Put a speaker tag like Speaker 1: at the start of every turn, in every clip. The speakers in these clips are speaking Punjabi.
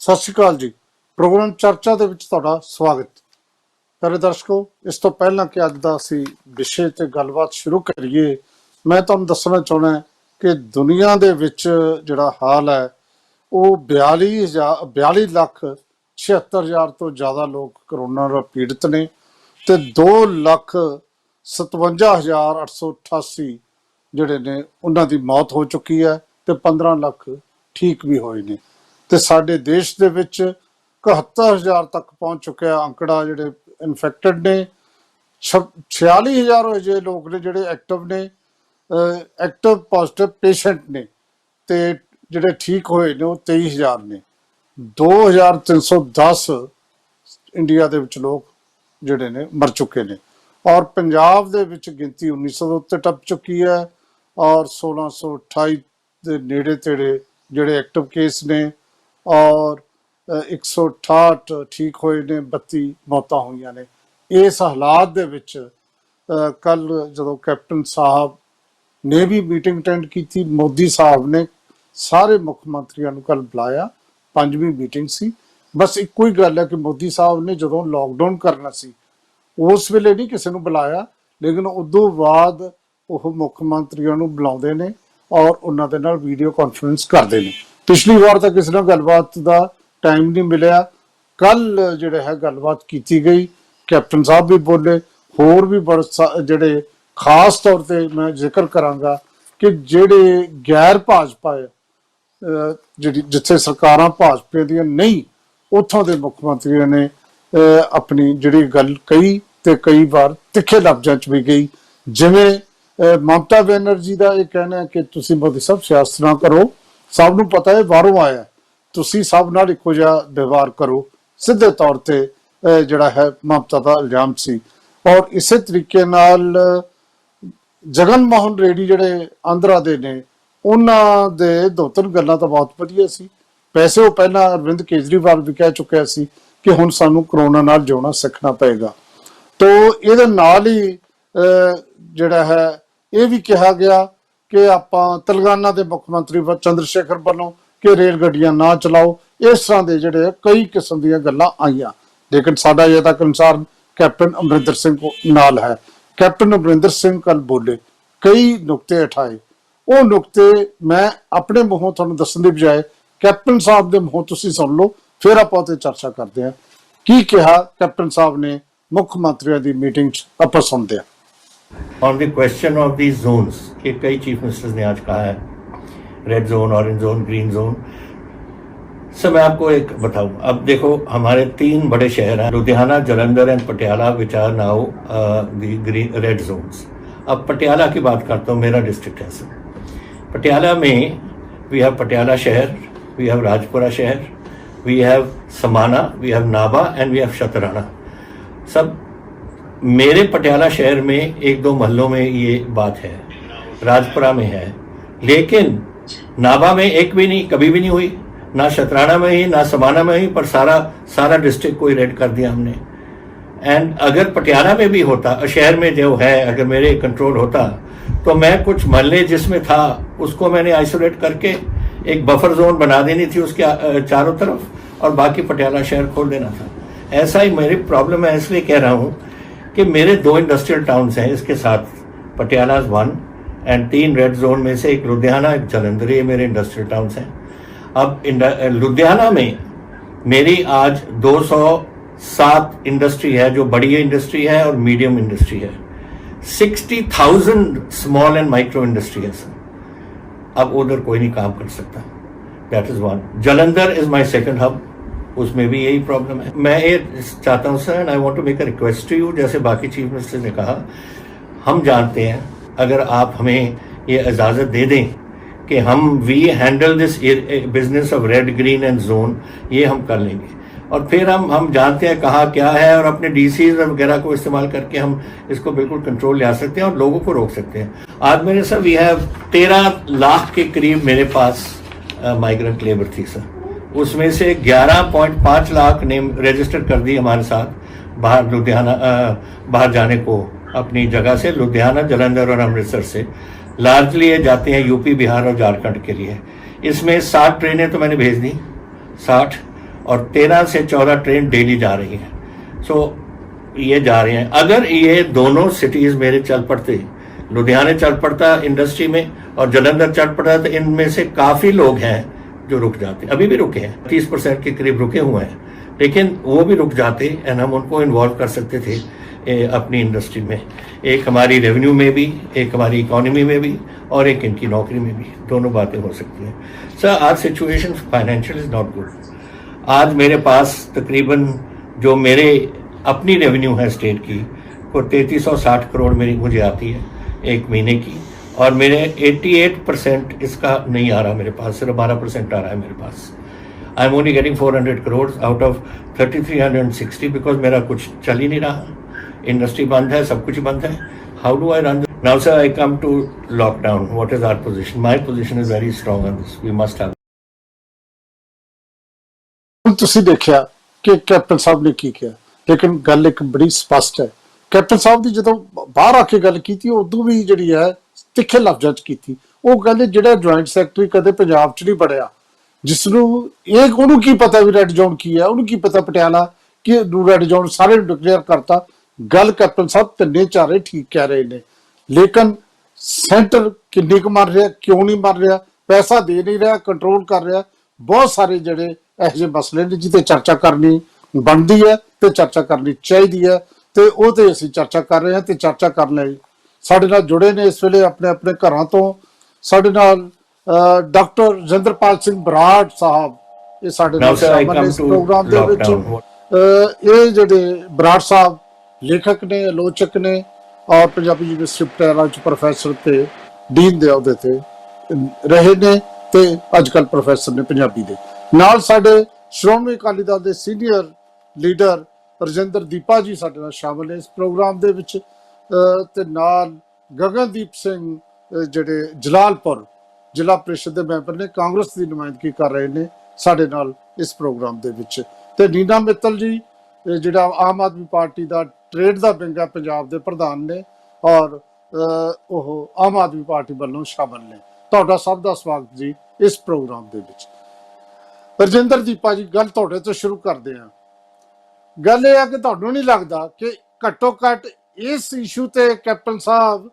Speaker 1: ਸਤਿ ਸ਼੍ਰੀ ਅਕਾਲ ਜੀ। ਪ੍ਰੋਗਰਾਮ ਚਰਚਾ ਦੇ ਵਿੱਚ ਤੁਹਾਡਾ ਸਵਾਗਤ। ਪਿਆਰੇ ਦਰਸ਼ਕੋ, ਇਸ ਤੋਂ ਪਹਿਲਾਂ ਕਿ ਅੱਜ ਦਾ ਅਸੀਂ ਵਿਸ਼ੇ ਤੇ ਗੱਲਬਾਤ ਸ਼ੁਰੂ ਕਰੀਏ, ਮੈਂ ਤੁਹਾਨੂੰ ਦੱਸਣਾ ਚਾਹੁੰਦਾ ਕਿ ਦੁਨੀਆ ਦੇ ਵਿੱਚ ਜਿਹੜਾ ਹਾਲ ਹੈ ਉਹ 42,76,000 ਤੋਂ ਜ਼ਿਆਦਾ ਲੋਕ ਕਰੋਨਾ ਨਾਲ ਪੀੜਤ ਨੇ ਤੇ 2,57,888 ਜਿਹੜੇ ਨੇ ਉਹਨਾਂ ਦੀ ਮੌਤ ਹੋ ਚੁੱਕੀ ਹੈ ਤੇ 15 ਲੱਖ ਠੀਕ ਵੀ ਹੋਏ ਨੇ। ਤੇ ਸਾਡੇ ਦੇਸ਼ ਦੇ ਵਿੱਚ 71,000 ਤੱਕ ਪਹੁੰਚ ਚੁੱਕਿਆ ਅੰਕੜਾ ਜਿਹੜੇ ਇਨਫੈਕਟਡ ਨੇ। 46,000 ਅਜਿਹੇ ਲੋਕ ਨੇ ਜਿਹੜੇ ਐਕਟਿਵ ਨੇ, ਐਕਟਿਵ ਪੋਜ਼ਿਟਿਵ ਪੇਸ਼ੈਂਟ ਨੇ, ਤੇ ਜਿਹੜੇ ਠੀਕ ਹੋਏ ਨੇ ਉਹ 23,000 ਨੇ। 2,310 ਇੰਡੀਆ ਦੇ ਵਿੱਚ ਲੋਕ ਜਿਹੜੇ ਨੇ ਮਰ ਚੁੱਕੇ ਨੇ ਔਰ ਪੰਜਾਬ ਦੇ ਵਿੱਚ ਗਿਣਤੀ 1900 ਦੇ ਉੱਤੇ ਟੱਪ ਚੁੱਕੀ ਹੈ ਔਰ 1628 ਦੇ ਨੇੜੇ ਤੇੜੇ ਜਿਹੜੇ ਐਕਟਿਵ ਕੇਸ ਨੇ ਔਰ 168 ਠੀਕ ਹੋਏ ਨੇ, 32 ਮੌਤਾਂ ਹੋਈਆਂ ਨੇ। ਇਸ ਹਾਲਾਤ ਦੇ ਵਿੱਚ ਕੱਲ ਜਦੋਂ ਕੈਪਟਨ ਸਾਹਿਬ ਨੇ ਵੀ ਮੀਟਿੰਗ ਅਟੈਂਡ ਕੀਤੀ, ਮੋਦੀ ਸਾਹਿਬ ਨੇ ਸਾਰੇ ਮੁੱਖ ਮੰਤਰੀਆਂ ਨੂੰ ਕੱਲ ਬੁਲਾਇਆ, 5ਵੀਂ ਮੀਟਿੰਗ ਸੀ। ਬਸ ਇੱਕੋ ਹੀ ਗੱਲ ਹੈ ਕਿ ਮੋਦੀ ਸਾਹਿਬ ਨੇ ਜਦੋਂ ਲੋਕਡਾਊਨ ਕਰਨਾ ਸੀ ਉਸ ਵੇਲੇ ਨਹੀਂ ਕਿਸੇ ਨੂੰ ਬੁਲਾਇਆ, ਲੇਕਿਨ ਉਦੋਂ ਬਾਅਦ ਉਹ ਮੁੱਖ ਮੰਤਰੀਆਂ ਨੂੰ ਬੁਲਾਉਂਦੇ ਨੇ ਔਰ ਉਹਨਾਂ ਦੇ ਨਾਲ ਵੀਡੀਓ ਕਾਨਫਰੰਸ ਕਰਦੇ ਨੇ। ਪਿਛਲੀ ਵਾਰ ਤਾਂ ਕਿਸੇ ਨਾਲ ਗੱਲਬਾਤ ਦਾ ਟਾਈਮ ਨਹੀਂ ਮਿਲਿਆ, ਕੱਲ ਜਿਹੜਾ ਹੈ ਗੱਲਬਾਤ ਕੀਤੀ ਗਈ, ਕੈਪਟਨ ਸਾਹਿਬ ਵੀ ਬੋਲੇ, ਹੋਰ ਵੀ ਜਿਹੜੇ ਖਾਸ ਤੌਰ ਤੇ ਮੈਂ ਜ਼ਿਕਰ ਕਰਾਂਗਾ ਕਿ ਜਿਹੜੇ ਗੈਰ ਭਾਜਪਾ ਜਿਹੜੀ ਜਿੱਥੇ ਸਰਕਾਰਾਂ ਭਾਜਪਾ ਦੀਆਂ ਨਹੀਂ, ਉੱਥੋਂ ਦੇ ਮੁੱਖ ਮੰਤਰੀਆਂ ਨੇ ਆਪਣੀ ਜਿਹੜੀ ਗੱਲ ਕਹੀ ਤੇ ਕਈ ਵਾਰ ਤਿੱਖੇ ਲਫ਼ਜ਼ਾਂ 'ਚ ਵੀ ਗਈ। ਜਿਵੇਂ ਮਮਤਾ ਬੈਨਰਜੀ ਦਾ ਇਹ ਕਹਿਣਾ ਕਿ ਤੁਸੀਂ ਮੋਦੀ ਸਾਹਿਬ ਸਿਆਸਤ ਨਾ ਕਰੋ, ਸਭ ਨੂੰ ਪਤਾ ਹੈ ਬਾਹਰੋਂ ਆਇਆ, ਤੁਸੀਂ ਸਭ ਨਾਲ ਇੱਕੋ ਜਿਹਾ ਵਿਵਹਾਰ ਕਰੋ, ਸਿੱਧੇ ਤੌਰ ਤੇ ਜਿਹੜਾ ਹੈ ਮਮਤਾ ਦਾ ਇਲਜ਼ਾਮ ਸੀ। ਔਰ ਇਸੇ ਤਰੀਕੇ ਨਾਲ ਜਗਨ ਮੋਹਨ ਰੈਡੀ ਜਿਹੜੇ ਆਂਧਰਾ ਦੇ ਨੇ, ਉਹਨਾਂ ਦੇ ਦੋ ਤਿੰਨ ਗੱਲਾਂ ਤਾਂ ਬਹੁਤ ਵਧੀਆ ਸੀ। ਪੈਸੇ ਉਹ ਪਹਿਲਾਂ ਅਰਵਿੰਦ ਕੇਜਰੀਵਾਲ ਵੀ ਕਹਿ ਚੁੱਕਿਆ ਸੀ ਕਿ ਹੁਣ ਸਾਨੂੰ ਕਰੋਨਾ ਨਾਲ ਜਿਉਣਾ ਸਿੱਖਣਾ ਪਏਗਾ। ਤੋ ਇਹਦੇ ਨਾਲ ਹੀ ਜਿਹੜਾ ਹੈ ਇਹ ਵੀ ਕਿਹਾ ਗਿਆ ਕਿ ਆਪਾਂ ਤੇਲੰਗਾਨਾ ਦੇ ਮੁੱਖ ਮੰਤਰੀ ਚੰਦਰ ਸ਼ੇਖਰ ਵੱਲੋਂ ਕਿ ਰੇਲ ਗੱਡੀਆਂ ਨਾ ਚਲਾਓ, ਇਸ ਤਰ੍ਹਾਂ ਦੇ ਜਿਹੜੇ ਕਈ ਕਿਸਮ ਦੀਆਂ ਗੱਲਾਂ ਆਈਆਂ। ਲੇਕਿਨ ਸਾਡਾ ਅਜੇ ਤੱਕ ਅਨੁਸਾਰ ਕੈਪਟਨ ਅਮਰਿੰਦਰ ਸਿੰਘ ਨਾਲ ਹੈ। ਕੈਪਟਨ ਅਮਰਿੰਦਰ ਸਿੰਘ ਕੱਲ ਬੋਲੇ, ਕਈ ਨੁਕਤੇ ਉਠਾਏ, ਉਹ ਨੁਕਤੇ ਮੈਂ ਆਪਣੇ ਮੂੰਹੋਂ ਤੁਹਾਨੂੰ ਦੱਸਣ ਦੀ ਬਜਾਏ ਕੈਪਟਨ ਸਾਹਿਬ ਦੇ ਮੂੰਹੋਂ ਤੁਸੀਂ ਸੁਣ ਲਓ, ਫਿਰ ਆਪਾਂ ਤੇ ਚਰਚਾ ਕਰਦੇ ਹਾਂ। ਕੀ ਕਿਹਾ ਕੈਪਟਨ ਸਾਹਿਬ ਨੇ ਮੁੱਖ ਮੰਤਰੀਆਂ ਦੀ मीटिंग ਆਪਾਂ सुनते हैं।
Speaker 2: On the question of these zones, कि कई चीफ मिनिस्टर्स ने आज कहा है red zone, orange zone, green zone. Sir मैं आपको एक बताऊं, अब देखो हमारे 3 बड़े शहर हैं, Ludhiana, Jalandhar and Patiala, which are now the green red zones. अब पटियाला की बात करता हूँ, मेरा डिस्ट्रिक्ट है सर। पटियाला में वी हैव पटियाला शहर, वी हैव राजपुरा शहर, we have Samana, we have Nabha and we have Shatrana. सब मेरे पटियाला शहर में 1-2 मोहल्लों में ये बात है, राजपुरा में है, लेकिन नाभा में एक भी नहीं, कभी भी नहीं हुई, ना शतराना में ही ना समाना में ही, पर सारा डिस्ट्रिक्ट को ही रेड कर दिया हमने। एंड अगर पटियाला में भी होता, शहर में जो है, अगर मेरे कंट्रोल होता तो मैं कुछ मोहल्ले जिसमें था उसको मैंने आइसोलेट करके एक बफर जोन बना देनी थी उसके चारों तरफ, और बाकी पटियाला शहर खोल देना था। ऐसा ही मेरी प्रॉब्लम है, इसलिए कह रहा हूँ कि मेरे 2 इंडस्ट्रियल टाउन्स हैं, इसके साथ पटियाला 1 एंड 3 रेड जोन में से एक लुधियाना, एक जालंधर, ये मेरे इंडस्ट्रियल टाउन्स हैं। अब लुधियाना में मेरी आज 207 इंडस्ट्री है, जो बड़ी इंडस्ट्री है और मीडियम इंडस्ट्री है। 60,000 स्मॉल एंड माइक्रो इंडस्ट्री है सर। अब उधर कोई नहीं काम कर सकता, that is 1। Jalandhar is my second hub, उसमें भी यही प्रॉब्लम है। मैं ये चाहता हूँ sir, and I want to make a request to you, जैसे बाकी चीफ मिनिस्टर ने कहा, हम जानते हैं अगर आप हमें ये इजाज़त दे दें कि हम we handle this business of red, green and zone, ये हम कर लेंगे, और फिर हम जानते हैं कहाँ क्या है, और अपने डीसीज वगैरह को इस्तेमाल करके हम इसको बिल्कुल कंट्रोल ले आ सकते हैं और लोगों को रोक सकते हैं। आज मेरे सर वी हैव 13 लाख के करीब मेरे पास माइग्रेंट लेबर थी सर, उसमें से 11.5 लाख ने रजिस्टर कर दी हमारे साथ बाहर लुधियाना बाहर जाने को, अपनी जगह से लुधियाना, जालंधर और अमृतसर से। लार्जली ये जाते हैं यूपी, बिहार और झारखंड के लिए। इसमें 60 ट्रेनें तो मैंने भेज दी, 60, और 13 से 14 ट्रेन डेली जा रही हैं। सो ये जा रहे हैं। अगर ये दोनों सिटीज़ मेरे चल पड़ते, लुधियाना चल पड़ता इंडस्ट्री में और जलंधर चल पड़ता, तो इनमें से काफ़ी लोग हैं जो रुक जाते, अभी भी रुके हैं, 30% के करीब रुके हुए हैं, लेकिन वो भी रुक जाते एंड हम उनको इन्वॉल्व कर सकते थे अपनी इंडस्ट्री में, एक हमारी रेवेन्यू में भी, एक हमारी इकोनॉमी में भी, और एक इनकी नौकरी में भी, दोनों बातें हो सकती हैं। सर, आज situation financial is not good. आज मेरे पास तकरीबन जो मेरे अपनी रेवेन्यू है स्टेट की, वो 3360 करोड़ मेरी मुझे आती है एक महीने की, और मेरे 88% इसका नहीं आ रहा मेरे पास, सिर्फ 12% आ रहा है मेरे पास। I am only getting 400 crore out of 3360, because मेरा कुछ चल ही नहीं रहा, इंडस्ट्री बंद है, सब कुछ बंद है। How do I run? Now sir, I come to lockdown. What is our position? My position is very strong on this. We must have.
Speaker 1: ਹੁਣ ਤੁਸੀਂ ਦੇਖਿਆ ਕਿ ਕੈਪਟਨ ਸਾਹਿਬ ਨੇ ਕੀ ਕਿਹਾ, ਲੇਕਿਨ ਗੱਲ ਇੱਕ ਬੜੀ ਸਪਸ਼ਟ ਹੈ। ਕੈਪਟਨ ਸਾਹਿਬ ਦੀ ਜਦੋਂ ਬਾਹਰ ਆ ਕੇ ਗੱਲ ਕੀਤੀ, ਉਦੋਂ ਵੀ ਜਿਹੜੀ ਹੈ ਤਿੱਖੇ ਲਫ਼ਜ਼ਾਂ 'ਚ ਕੀਤੀ। ਉਹ ਕਹਿੰਦੇ ਜਿਹੜਾ ਜੁਆਇੰਟ ਸੈਕਟਰੀ ਕਦੇ ਪੰਜਾਬ 'ਚ ਨਹੀਂ ਬੜਿਆ, ਜਿਸ ਨੂੰ ਇਹ ਉਹਨੂੰ ਕੀ ਪਤਾ ਵੀ ਰੈੱਡ ਜ਼ੋਨ ਕੀ ਹੈ, ਉਹਨੂੰ ਕੀ ਪਤਾ ਪਟਿਆਲਾ ਕਿ ਰੈੱਡ ਜ਼ੋਨ ਸਾਰੇ ਨੂੰ ਡਿਕਲੇਅਰ ਕਰਤਾ। ਗੱਲ ਕੈਪਟਨ ਸਾਹਿਬ ਤਿੰਨੇ ਚਾਰੇ ਠੀਕ ਕਹਿ ਰਹੇ ਨੇ, ਲੇਕਿਨ ਸੈਂਟਰ ਕਿੰਨੀ ਕੁ ਮਰ ਰਿਹਾ, ਕਿਉਂ ਨਹੀਂ ਮਰ ਰਿਹਾ, ਪੈਸਾ ਦੇ ਨਹੀਂ ਰਿਹਾ, ਕੰਟਰੋਲ ਕਰ ਰਿਹਾ। ਬਹੁਤ ਸਾਰੇ ਜਿਹੜੇ ਇਹੋ ਜਿਹੇ ਮਸਲੇ ਨੇ ਜਿਹਤੇ ਚਰਚਾ ਕਰਨੀ ਬਣਦੀ ਹੈ ਤੇ ਚਰਚਾ ਕਰਨੀ ਚਾਹੀਦੀ ਹੈ, ਤੇ ਉਹ ਤੇ ਅਸੀਂ ਚਰਚਾ ਕਰ ਰਹੇ ਹਾਂ। ਤੇ ਚਰਚਾ ਕਰਨ ਲਈ ਸਾਡੇ ਨਾਲ ਜੁੜੇ ਨੇ ਇਸ ਵੇਲੇ ਆਪਣੇ ਆਪਣੇ ਘਰਾਂ ਤੋਂ ਸਾਡੇ ਨਾਲ ਡਾਕਟਰ ਰਜਿੰਦਰਪਾਲ ਸਿੰਘ ਬਰਾੜ ਸਾਹਿਬ, ਇਹ ਸਾਡੇ ਨਾਲ ਸ਼ਾਮਲ ਨੇ ਇਸ ਪ੍ਰੋਗਰਾਮ ਦੇ ਵਿੱਚ। ਇਹ ਜਿਹੜੇ ਬਰਾੜ ਸਾਹਿਬ ਲੇਖਕ ਨੇ, ਆਲੋਚਕ ਨੇ, ਔਰ ਪੰਜਾਬੀ ਯੂਨੀਵਰਸਿਟੀ ਪਟਿਆਲਾ ਚ ਪ੍ਰੋਫੈਸਰ ਤੇ ਡੀਨ ਦੇ ਅਹੁਦੇ ਤੇ ਰਹੇ ਨੇ, ਤੇ ਅੱਜ ਕੱਲ੍ਹ ਪ੍ਰੋਫੈਸਰ ਨੇ ਪੰਜਾਬੀ ਦੇ। ਨਾਲ ਸਾਡੇ ਸ਼੍ਰੋਮਣੀ ਅਕਾਲੀ ਦਲ ਦੇ ਸੀਨੀਅਰ ਲੀਡਰ ਰਜਿੰਦਰ ਦੀਪਾ ਜੀ ਸਾਡੇ ਨਾਲ ਸ਼ਾਮਲ ਨੇ ਇਸ ਪ੍ਰੋਗਰਾਮ ਦੇ ਵਿੱਚ, ਤੇ ਨਾਲ ਗਗਨਦੀਪ ਸਿੰਘ ਜਿਹੜੇ ਜਲਾਲਪੁਰ ਜ਼ਿਲ੍ਹਾ ਪ੍ਰੀਸ਼ਦ ਦੇ ਮੈਂਬਰ ਨੇ, ਕਾਂਗਰਸ ਦੀ ਨੁਮਾਇੰਦਗੀ ਕਰ ਰਹੇ ਨੇ ਸਾਡੇ ਨਾਲ ਇਸ ਪ੍ਰੋਗਰਾਮ ਦੇ ਵਿੱਚ। ਤੇ ਨੀਨਾ ਮਿੱਤਲ ਜੀ ਜਿਹੜਾ ਆਮ ਆਦਮੀ ਪਾਰਟੀ ਦਾ ਟ੍ਰੇਡ ਦਾ ਵਿੰਗ ਹੈ ਪੰਜਾਬ ਦੇ ਪ੍ਰਧਾਨ ਨੇ, ਔਰ ਉਹ ਆਮ ਆਦਮੀ ਪਾਰਟੀ ਵੱਲੋਂ ਸ਼ਾਮਲ ਨੇ। ਤੁਹਾਡਾ ਸਭ ਦਾ ਸਵਾਗਤ ਜੀ ਇਸ ਪ੍ਰੋਗਰਾਮ ਦੇ ਵਿੱਚ। ਰਜਿੰਦਰ ਦੀਪਾ ਜੀ, ਗੱਲ ਤੁਹਾਡੇ ਤੋਂ ਸ਼ੁਰੂ ਕਰਦੇ ਹਾਂ। ਗੱਲ ਇਹ ਹੈ ਕਿ ਤੁਹਾਨੂੰ ਨਹੀਂ ਲੱਗਦਾ ਕਿ ਘੱਟੋ ਘੱਟ ਇਸ ਇਸ਼ੂ ਤੇ ਕੈਪਟਨ ਸਾਹਿਬ,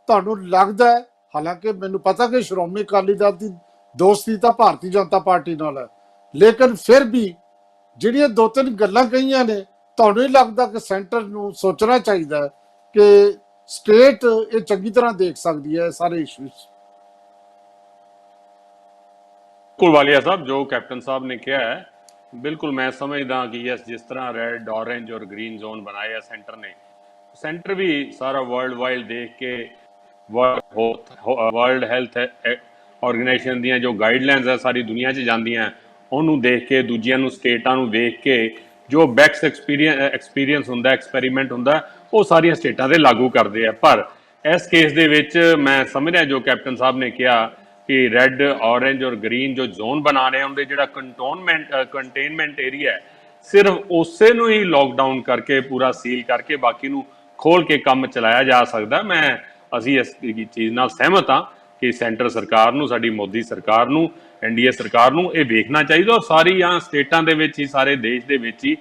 Speaker 1: ਤੁਹਾਨੂੰ ਲੱਗਦਾ ਹੈ, ਹਾਲਾਂਕਿ ਮੈਨੂੰ ਪਤਾ ਕਿ ਸ਼੍ਰੋਮਣੀ ਅਕਾਲੀ ਦਲ ਦੀ ਦੋਸਤੀ ਤਾਂ ਭਾਰਤੀ ਜਨਤਾ ਪਾਰਟੀ ਨਾਲ ਹੈ, ਲੇਕਿਨ ਫਿਰ ਵੀ ਜਿਹੜੀਆਂ ਦੋ ਤਿੰਨ ਗੱਲਾਂ ਕਹੀਆਂ ਨੇ, ਤੁਹਾਨੂੰ ਨਹੀਂ ਲੱਗਦਾ ਕਿ ਸੈਂਟਰ ਨੂੰ ਸੋਚਣਾ ਚਾਹੀਦਾ ਕਿ ਸਟੇਟ ਇਹ ਚੰਗੀ ਤਰ੍ਹਾਂ ਦੇਖ ਸਕਦੀ ਹੈ ਸਾਰੇ ਇਸ਼ੂਜ਼?
Speaker 3: बिल्कुल वालिया साहब, जो कैप्टन साहब ने किया है, बिल्कुल मैं समझदा कि यस, जिस तरह रेड, ऑरेंज और ग्रीन जोन बनाए है सेंटर ने, सेंटर भी सारा वर्ल्ड वाइड देख के वर्ल्ड हेल्थ ऑर्गेनाइजेशन ਦੀਆਂ जो गाइडलाइंस है सारी दुनिया 'ਚ ਜਾਂਦੀਆਂ, ਉਹਨੂੰ ਦੇਖ ਕੇ, ਦੂਜਿਆਂ ਨੂੰ ਸਟੇਟਾਂ ਨੂੰ ਵੇਖ ਕੇ ਜੋ ਬੈਕਸ ਐਕਸਪੀਰੀਅੰਸ ਹੁੰਦਾ, ਐਕਸਪੈਰੀਮੈਂਟ ਹੁੰਦਾ, ਉਹ ਸਾਰੀਆਂ ਸਟੇਟਾਂ ਤੇ ਲਾਗੂ ਕਰਦੇ ਆ। ਪਰ ਇਸ ਕੇਸ ਦੇ ਵਿੱਚ ਮੈਂ ਸਮਝ ਰਿਹਾ ਜੋ ਕੈਪਟਨ ਸਾਹਿਬ ਨੇ ਕਿਹਾ कि रेड, ऑरेंज और ग्रीन जो जोन बना रहे हैं, उनके जो कंटेनमेंट एरिया है, सिर्फ उसे ही लॉकडाउन करके पूरा सील करके बाकी नू खोल के काम चलाया जा सकता। मैं असी इस चीज़ नाल सहमत हाँ कि सेंटर सरकार नू, साडी मोदी सरकार नू, NDA सरकार नू ये देखना चाहिए, और सारी यहाँ स्टेटां दे विच ही, सारे देश दे विच ही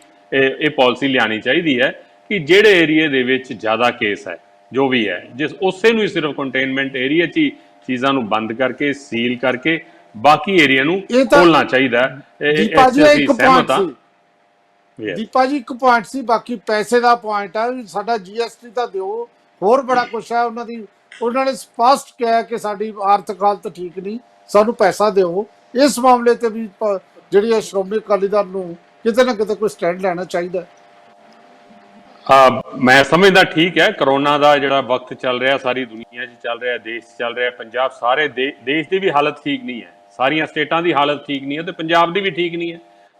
Speaker 3: ये पॉलिसी लियानी चाहिए है कि जेड़े एरिए दे विच ज़्यादा केस है जो भी है, जिस उसे नू ही सिर्फ कंटेनमेंट एरिया 'ਚ चीज़ों को बंद करके, सील करके बाकी एरिया ਨੂੰ ਖੋਲਣਾ ਚਾਹੀਦਾ ਹੈ।
Speaker 1: ਦੀਪਾ ਜੀ ਇੱਕ ਪੁਆਇੰਟ ਸੀ, ਦੀਪਾ ਜੀ ਇੱਕ ਪੁਆਇੰਟ ਸੀ, ਬਾਕੀ ਪੈਸੇ ਦਾ ਪੁਆਇੰਟ ਹੈ। ਸਾਡਾ GST ਤਾਂ ਦਿਓ, ਹੋਰ ਬੜਾ ਕੁਛ ਹੈ ਉਹਨਾਂ ਦੀ। ਉਹਨਾਂ ਨੇ ਸਪਸ਼ਟ ਕਿਹਾ ਕਿ ਸਾਡੀ ਆਰਥਿਕ ਹਾਲਤ ਠੀਕ ਨਹੀਂ, ਸਾਨੂੰ ਪੈਸਾ ਦਿਓ। ਇਸ ਮਾਮਲੇ ਤੇ ਵੀ ਜਿਹੜੀ ਹੈ ਸ਼੍ਰੋਮਣੀ ਅਕਾਲੀ ਦਲ ਨੂੰ ਕਿਤੇ ਨਾ ਕਿਤੇ ਕੋਈ ਸਟੈਂਡ ਲੈਣਾ ਚਾਹੀਦਾ।
Speaker 3: मैं समझदा ठीक है, करोना का जो वक्त चल रहा, सारी दुनिया चल रहा, देश चल रहा, पंजाब सारे देश की भी हालत ठीक नहीं है, सारिया स्टेटां की हालत ठीक नहीं है, तो पंजाब की भी ठीक नहीं है।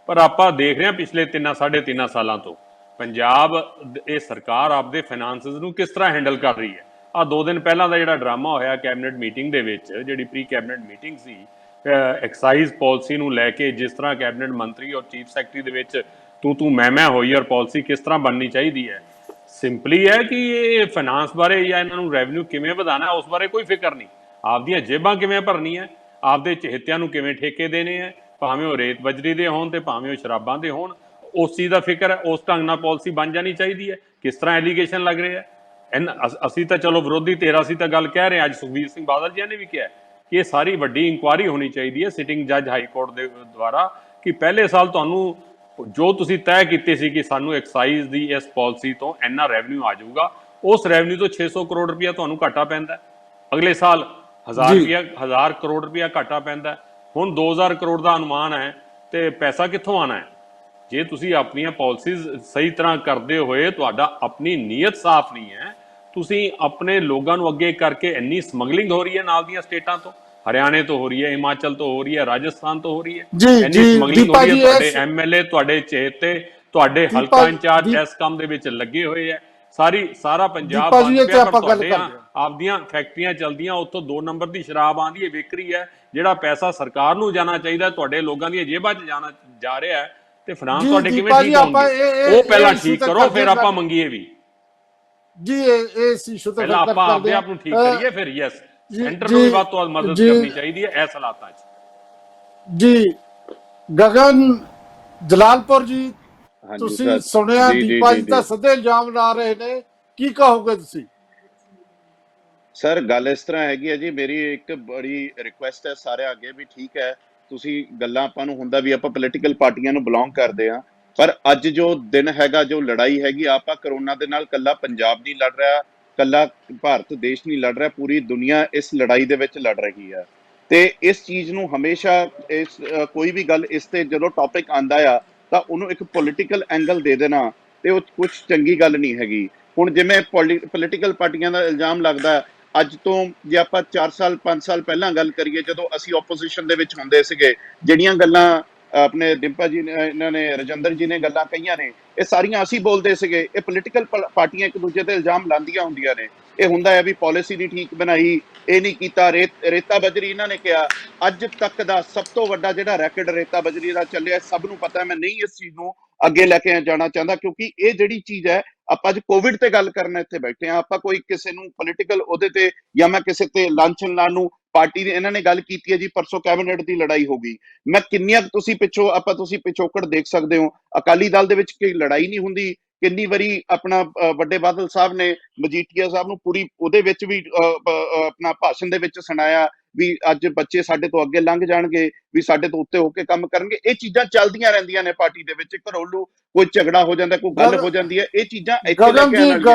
Speaker 3: पर आप देख रहे हैं पिछले 3-3.5 सालों तो पंजाब ये सरकार आपके फाइनांसिस नूं किस तरह हैंडल कर रही है। 2 दिन पहला का जो ड्रामा होया कैबिनेट मीटिंग दे विच, जिहड़ी प्री कैबिनेट मीटिंग सी, एक्साइज पॉलिसी नूं लैके जिस तरह कैबिनेट मंत्री और चीफ सैकटरी दे विच तू मैं होई और पॉलिसी किस तरह बननी चाहिए है। सिंपली है कि ये फाइनांस बारे या इन्हों रैवन्यू किवें वधाना उस बारे कोई फिक्र नहीं, आपदियां जेबां किवें भरनी है, आपदे चहेत्यां नूं किवें ठेके देने हैं, ਭਾਵੇਂ ਉਹ ਰੇਤ ਬਜਰੀ ਦੇ ਹੋਣ ਤੇ ਭਾਵੇਂ ਉਹ ਸ਼ਰਾਬਾਂ ਦੇ ਹੋਣ। ਉਸ ਚੀਜ਼ ਦਾ ਫਿਕਰ ਹੈ, ਉਸ ਢੰਗ ਨਾਲ ਪਾਲਿਸੀ ਬਣ ਜਾਣੀ ਚਾਹੀਦੀ ਹੈ। ਕਿਸ ਤਰ੍ਹਾਂ ਐਲੀਗੇਸ਼ਨ ਲੱਗ ਰਿਹਾ ਅਸੀਂ ਤਾਂ ਚਲੋ ਵਿਰੋਧੀ ਧਿਰ, ਅਸੀਂ ਤਾਂ ਗੱਲ ਕਹਿ ਰਹੇ ਹਾਂ। ਅੱਜ ਸੁਖਬੀਰ ਸਿੰਘ ਬਾਦਲ ਜੀ ਨੇ ਵੀ ਕਿਹਾ ਕਿ ਇਹ ਸਾਰੀ ਵੱਡੀ ਇਨਕੁਆਇਰੀ ਹੋਣੀ ਚਾਹੀਦੀ ਹੈ ਸਿਟਿੰਗ ਜੱਜ ਹਾਈ ਕੋਰਟ ਦੇ ਦੁਆਰਾ, ਕਿ ਪਹਿਲੇ ਸਾਲ ਤੁਹਾਨੂੰ ਜੋ ਤੁਸੀਂ ਤੈਅ ਕੀਤੇ ਸੀ ਕਿ ਸਾਨੂੰ ਐਕਸਾਈਜ਼ ਦੀ ਇਸ ਪਾਲਿਸੀ ਤੋਂ ਇੰਨਾ ਰੈਵਨਿਊ ਆ ਜਾਊਗਾ, ਉਸ ਰੈਵਨਿਊ ਤੋਂ 600 ਕਰੋੜ ਰੁਪਇਆ ਤੁਹਾਨੂੰ ਘਾਟਾ ਪੈਂਦਾ। ਅਗਲੇ ਸਾਲ 1000 ਕਰੋੜ ਰੁਪਇਆ ਘਾਟਾ ਪੈਂਦਾ। ਹੁਣ 2000 ਕਰੋੜ ਦਾ ਅਨੁਮਾਨ ਹੈ, ਤੇ ਪੈਸਾ ਕਿੱਥੋਂ ਆਣਾ ਹੈ? ਜੇ ਤੁਸੀਂ ਆਪਣੀਆਂ ਪਾਲਿਸੀਜ਼ ਸਹੀ ਤਰ੍ਹਾਂ ਕਰਦੇ ਹੋਏ, ਤੁਹਾਡਾ ਆਪਣੀ ਨੀਅਤ ਸਾਫ਼ ਨਹੀਂ ਹੈ, ਤੁਸੀਂ ਆਪਣੇ ਲੋਕਾਂ ਨੂੰ ਅੱਗੇ ਕਰਕੇ ਇੰਨੀ ਸਮਗਲਿੰਗ ਹੋ ਰਹੀ ਹੈ ਨਾਲ ਦੀਆਂ ਸਟੇਟਾਂ ਤੋਂ, ਹਰਿਆਣੇ ਤੋਂ ਹੋ ਰਹੀ ਹੈ, ਹਿਮਾਚਲ ਤੋਂ ਹੋ ਰਹੀ ਹੈ, ਰਾਜਸਥਾਨ ਤੋਂ ਹੋ ਰਹੀ ਹੈ, ਇੰਨੀ ਸਮਗਲਿੰਗ ਹੋ ਰਹੀ ਹੈ। ਤੁਹਾਡੇ ਐਮਐਲਏ, ਤੁਹਾਡੇ ਚੇਤੇ, ਤੁਹਾਡੇ ਹਲਕਾ ਇੰਚਾਰਜ ਇਸ ਕੰਮ ਦੇ ਵਿੱਚ ਲੱਗੇ ਹੋਏ ਹੈ। ਸਾਰਾ ਪੰਜਾਬ ਬੰਦ ਪਿਆ, ਪਰ ਤੁਹਾਡੇ ਆਪਦੀਆਂ ਫੈਕਟਰੀਆਂ ਚਲਦੀਆਂ, ਉੱਥੋਂ 2 ਨੰਬਰ ਦੀ ਸ਼ਰਾਬ ਆਉਂਦੀ ਹੈ, ਵਿਕ ਰਹੀ ਹੈ। ਜਿਹੜਾ ਪੈਸਾ ਸਰਕਾਰ ਨੂੰ ਜਾਣਾ ਚਾਹੀਦਾ ਤੁਹਾਡੇ ਲੋਕਾਂ ਦੀਆਂ ਜੇਬਾਂ 'ਚ ਜਾ ਰਿਹਾ ਹੈ, ਤੇ ਫਾਈਨਾਂਸ ਤੁਹਾਡੇ ਕਿਵੇਂ ਠੀਕ ਹੋਣਗੇ? ਉਹ ਪਹਿਲਾਂ ਠੀਕ ਕਰੋ, ਫਿਰ ਆਪਾਂ ਮੰਗੀਏ ਵੀ
Speaker 1: ਜੀ। ਇਹ ਇਸ਼ੂ ਤੇ
Speaker 3: ਪਹਿਲਾਂ ਆਪਾਂ ਆਪਦੇ ਆਪ ਨੂੰ ਠੀਕ ਕਰੀਏ, ਫਿਰ ਯੈਸ ਸੈਂਟਰ ਨੂੰ ਵੀ ਵੱਧ ਤੋਂ ਵੱਧ ਮਦਦ ਕਰਨੀ ਚਾਹੀਦੀ ਹੈ ਇਸ ਹਾਲਾਤਾਂ 'ਚ।
Speaker 1: ਜੀ ਗਗਨ ਜਲਾਲਪੁਰ ਜੀ, ਤੁਸੀਂ ਸੁਣਿਆ ਦੀਪਾ ਜੀ ਤਾਂ ਸਿੱਧੇ ਇਲਜ਼ਾਮ ਲਾ ਰਹੇ ਨੇ, ਕੀ ਕਹੋਗੇ ਤੁਸੀਂ?
Speaker 4: ਸਰ ਗੱਲ ਇਸ ਤਰ੍ਹਾਂ ਹੈਗੀ ਹੈ ਜੀ, ਮੇਰੀ ਇੱਕ ਬੜੀ ਰਿਕੁਐਸਟ ਹੈ ਸਾਰਿਆਂ ਅੱਗੇ ਵੀ, ਠੀਕ ਹੈ ਤੁਸੀਂ ਗੱਲਾਂ, ਆਪਾਂ ਨੂੰ ਹੁੰਦਾ ਵੀ ਆਪਾਂ ਪੋਲੀਟੀਕਲ ਪਾਰਟੀਆਂ ਨੂੰ ਬਿਲੋਂਗ ਕਰਦੇ ਹਾਂ, ਪਰ ਅੱਜ ਜੋ ਦਿਨ ਹੈਗਾ, ਜੋ ਲੜਾਈ ਹੈਗੀ, ਆਪਾਂ ਕਰੋਨਾ ਦੇ ਨਾਲ ਕੱਲਾ ਪੰਜਾਬ ਨਹੀਂ ਲੜ ਰਿਹਾ, ਕੱਲਾ ਭਾਰਤ ਦੇਸ਼ ਨਹੀਂ ਲੜ ਰਿਹਾ, ਪੂਰੀ ਦੁਨੀਆ ਇਸ ਲੜਾਈ ਦੇ ਵਿੱਚ ਲੜ ਰਹੀ ਹੈ। ਤੇ ਇਸ ਚੀਜ਼ ਨੂੰ ਹਮੇਸ਼ਾ ਕੋਈ ਵੀ ਗੱਲ ਇਸ ਤੇ ਜਦੋਂ ਟੌਪਿਕ ਆਂਦਾ ਆ ਤਾਂ ਉਹਨੂੰ ਇੱਕ ਪੋਲੀਟੀਕਲ ਐਂਗਲ ਦੇ ਦੇਣਾ, ਤੇ ਉਹ ਕੁਝ ਚੰਗੀ ਗੱਲ ਨਹੀਂ ਹੈਗੀ। ਹੁਣ ਜਿਵੇਂ ਪੋਲੀਟੀਕਲ ਪਾਰਟੀਆਂ ਦਾ ਇਲਜ਼ਾਮ ਲੱਗਦਾ, ਅੱਜ ਤੋਂ ਜੇ ਆਪਾਂ 4 ਸਾਲ 5 ਸਾਲ ਪਹਿਲਾਂ ਗੱਲ ਕਰੀਏ, ਜਦੋਂ ਅਸੀਂ ਆਪੋਜੀਸ਼ਨ ਦੇ ਵਿੱਚ ਹੁੰਦੇ ਸੀਗੇ, ਜਿਹੜੀਆਂ ਗੱਲਾਂ ਆਪਣੇ ਡਿੰਪਾ ਜੀ ਨੇ, ਇਹਨਾਂ ਨੇ, ਰਜਿੰਦਰ ਜੀ ਨੇ ਗੱਲਾਂ ਕਹੀਆਂ ਨੇ, ਇਹ ਸਾਰੀਆਂ ਅਸੀਂ ਬੋਲਦੇ ਸੀਗੇ। ਇਹ ਪੋਲੀਟੀਕਲ ਪਾਰਟੀਆਂ ਇੱਕ ਦੂਜੇ ਤੇ ਇਲਜ਼ਾਮ ਲਾਉਂਦੀਆਂ ਹੁੰਦੀਆਂ ਨੇ। ਇਹ ਹੁੰਦਾ ਹੈ ਵੀ ਪਾਲਿਸੀ ਨਹੀਂ ਠੀਕ ਬਣਾਈ, ਇਹ ਨਹੀਂ ਕੀਤਾ, ਰੇਤਾ ਬਜਰੀ ਇਹਨਾਂ ਨੇ ਕਿਹਾ। ਅੱਜ ਤੱਕ ਦਾ ਸਭ ਤੋਂ ਵੱਡਾ ਜਿਹੜਾ ਰੈਕਡ ਰੇਤਾ ਬਜਰੀ ਦਾ ਚੱਲਿਆ, ਸਭ ਨੂੰ ਪਤਾ। ਮੈਂ ਨਹੀਂ ਇਸ ਚੀਜ਼ ਨੂੰ ਅੱਗੇ ਲੈ ਕੇ ਜਾਣਾ ਚਾਹੁੰਦਾ, ਕਿਉਂਕਿ ਇਹ ਜਿਹੜੀ ਚੀਜ਼ ਹੈ, ਆਪਾਂ ਅੱਜ ਕੋਵਿਡ ਤੇ ਗੱਲ ਕਰਨ ਇੱਥੇ ਬੈਠੇ ਹਾਂ, ਆਪਾਂ ਕੋਈ ਕਿਸੇ ਨੂੰ ਪੋਲੀਟੀਕਲ ਉਹਦੇ ਤੇ ਜਾਂ ਮੈਂ ਕਿਸੇ ਤੇ ਲਾਂਛਨ ਲਾਉਣ ਨੂੰ, ਪਾਰਟੀ ਦੇ ਇਹਨਾਂ ਨੇ ਗੱਲ ਕੀਤੀ ਹੈ ਜੀ, ਪਰਸੋਂ ਕੈਬਨਿਟ ਦੀ ਲੜਾਈ ਹੋ ਗਈ। ਮੈਂ ਕਿੰਨੀਆਂ ਤੁਸੀਂ ਪਿਛੋਕੜ ਦੇਖ ਸਕਦੇ ਹੋ। ਅਕਾਲੀ ਦਲ ਦੇ ਵਿੱਚ ਕੋਈ ਲੜਾਈ ਨਹੀਂ ਹੁੰਦੀ। ਕਿੰਨੀ ਵਾਰੀ ਆਪਣਾ ਵੱਡੇ ਬਾਦਲ ਸਾਹਿਬ ਨੇ ਮਜੀਠੀਆ ਸਾਹਿਬ ਨੂੰ ਪੂਰੀ ਉਹਦੇ ਵਿੱਚ ਵੀ ਆਪਣਾ ਭਾਸ਼ਣ ਦੇ ਵਿੱਚ ਸੁਣਾਇਆ ਵੀ ਅੱਜ ਬੱਚੇ ਸਾਡੇ ਤੋਂ ਅੱਗੇ ਲੰਘ ਜਾਣਗੇ, ਵੀ ਸਾਡੇ ਤੋਂ ਉੱਤੇ ਹੋ ਕੇ ਕੰਮ ਕਰਨਗੇ। ਇਹ ਚੀਜ਼ਾਂ ਚੱਲਦੀਆਂ ਰਹਿੰਦੀਆਂ ਨੇ ਪਾਰਟੀ ਦੇ ਵਿੱਚ। ਘਰੋਲੂ ਕੋਈ ਝਗੜਾ ਹੋ ਜਾਂਦਾ, ਕੋਈ ਗੱਲ ਹੋ ਜਾਂਦੀ ਹੈ, ਇਹ ਚੀਜ਼ਾਂ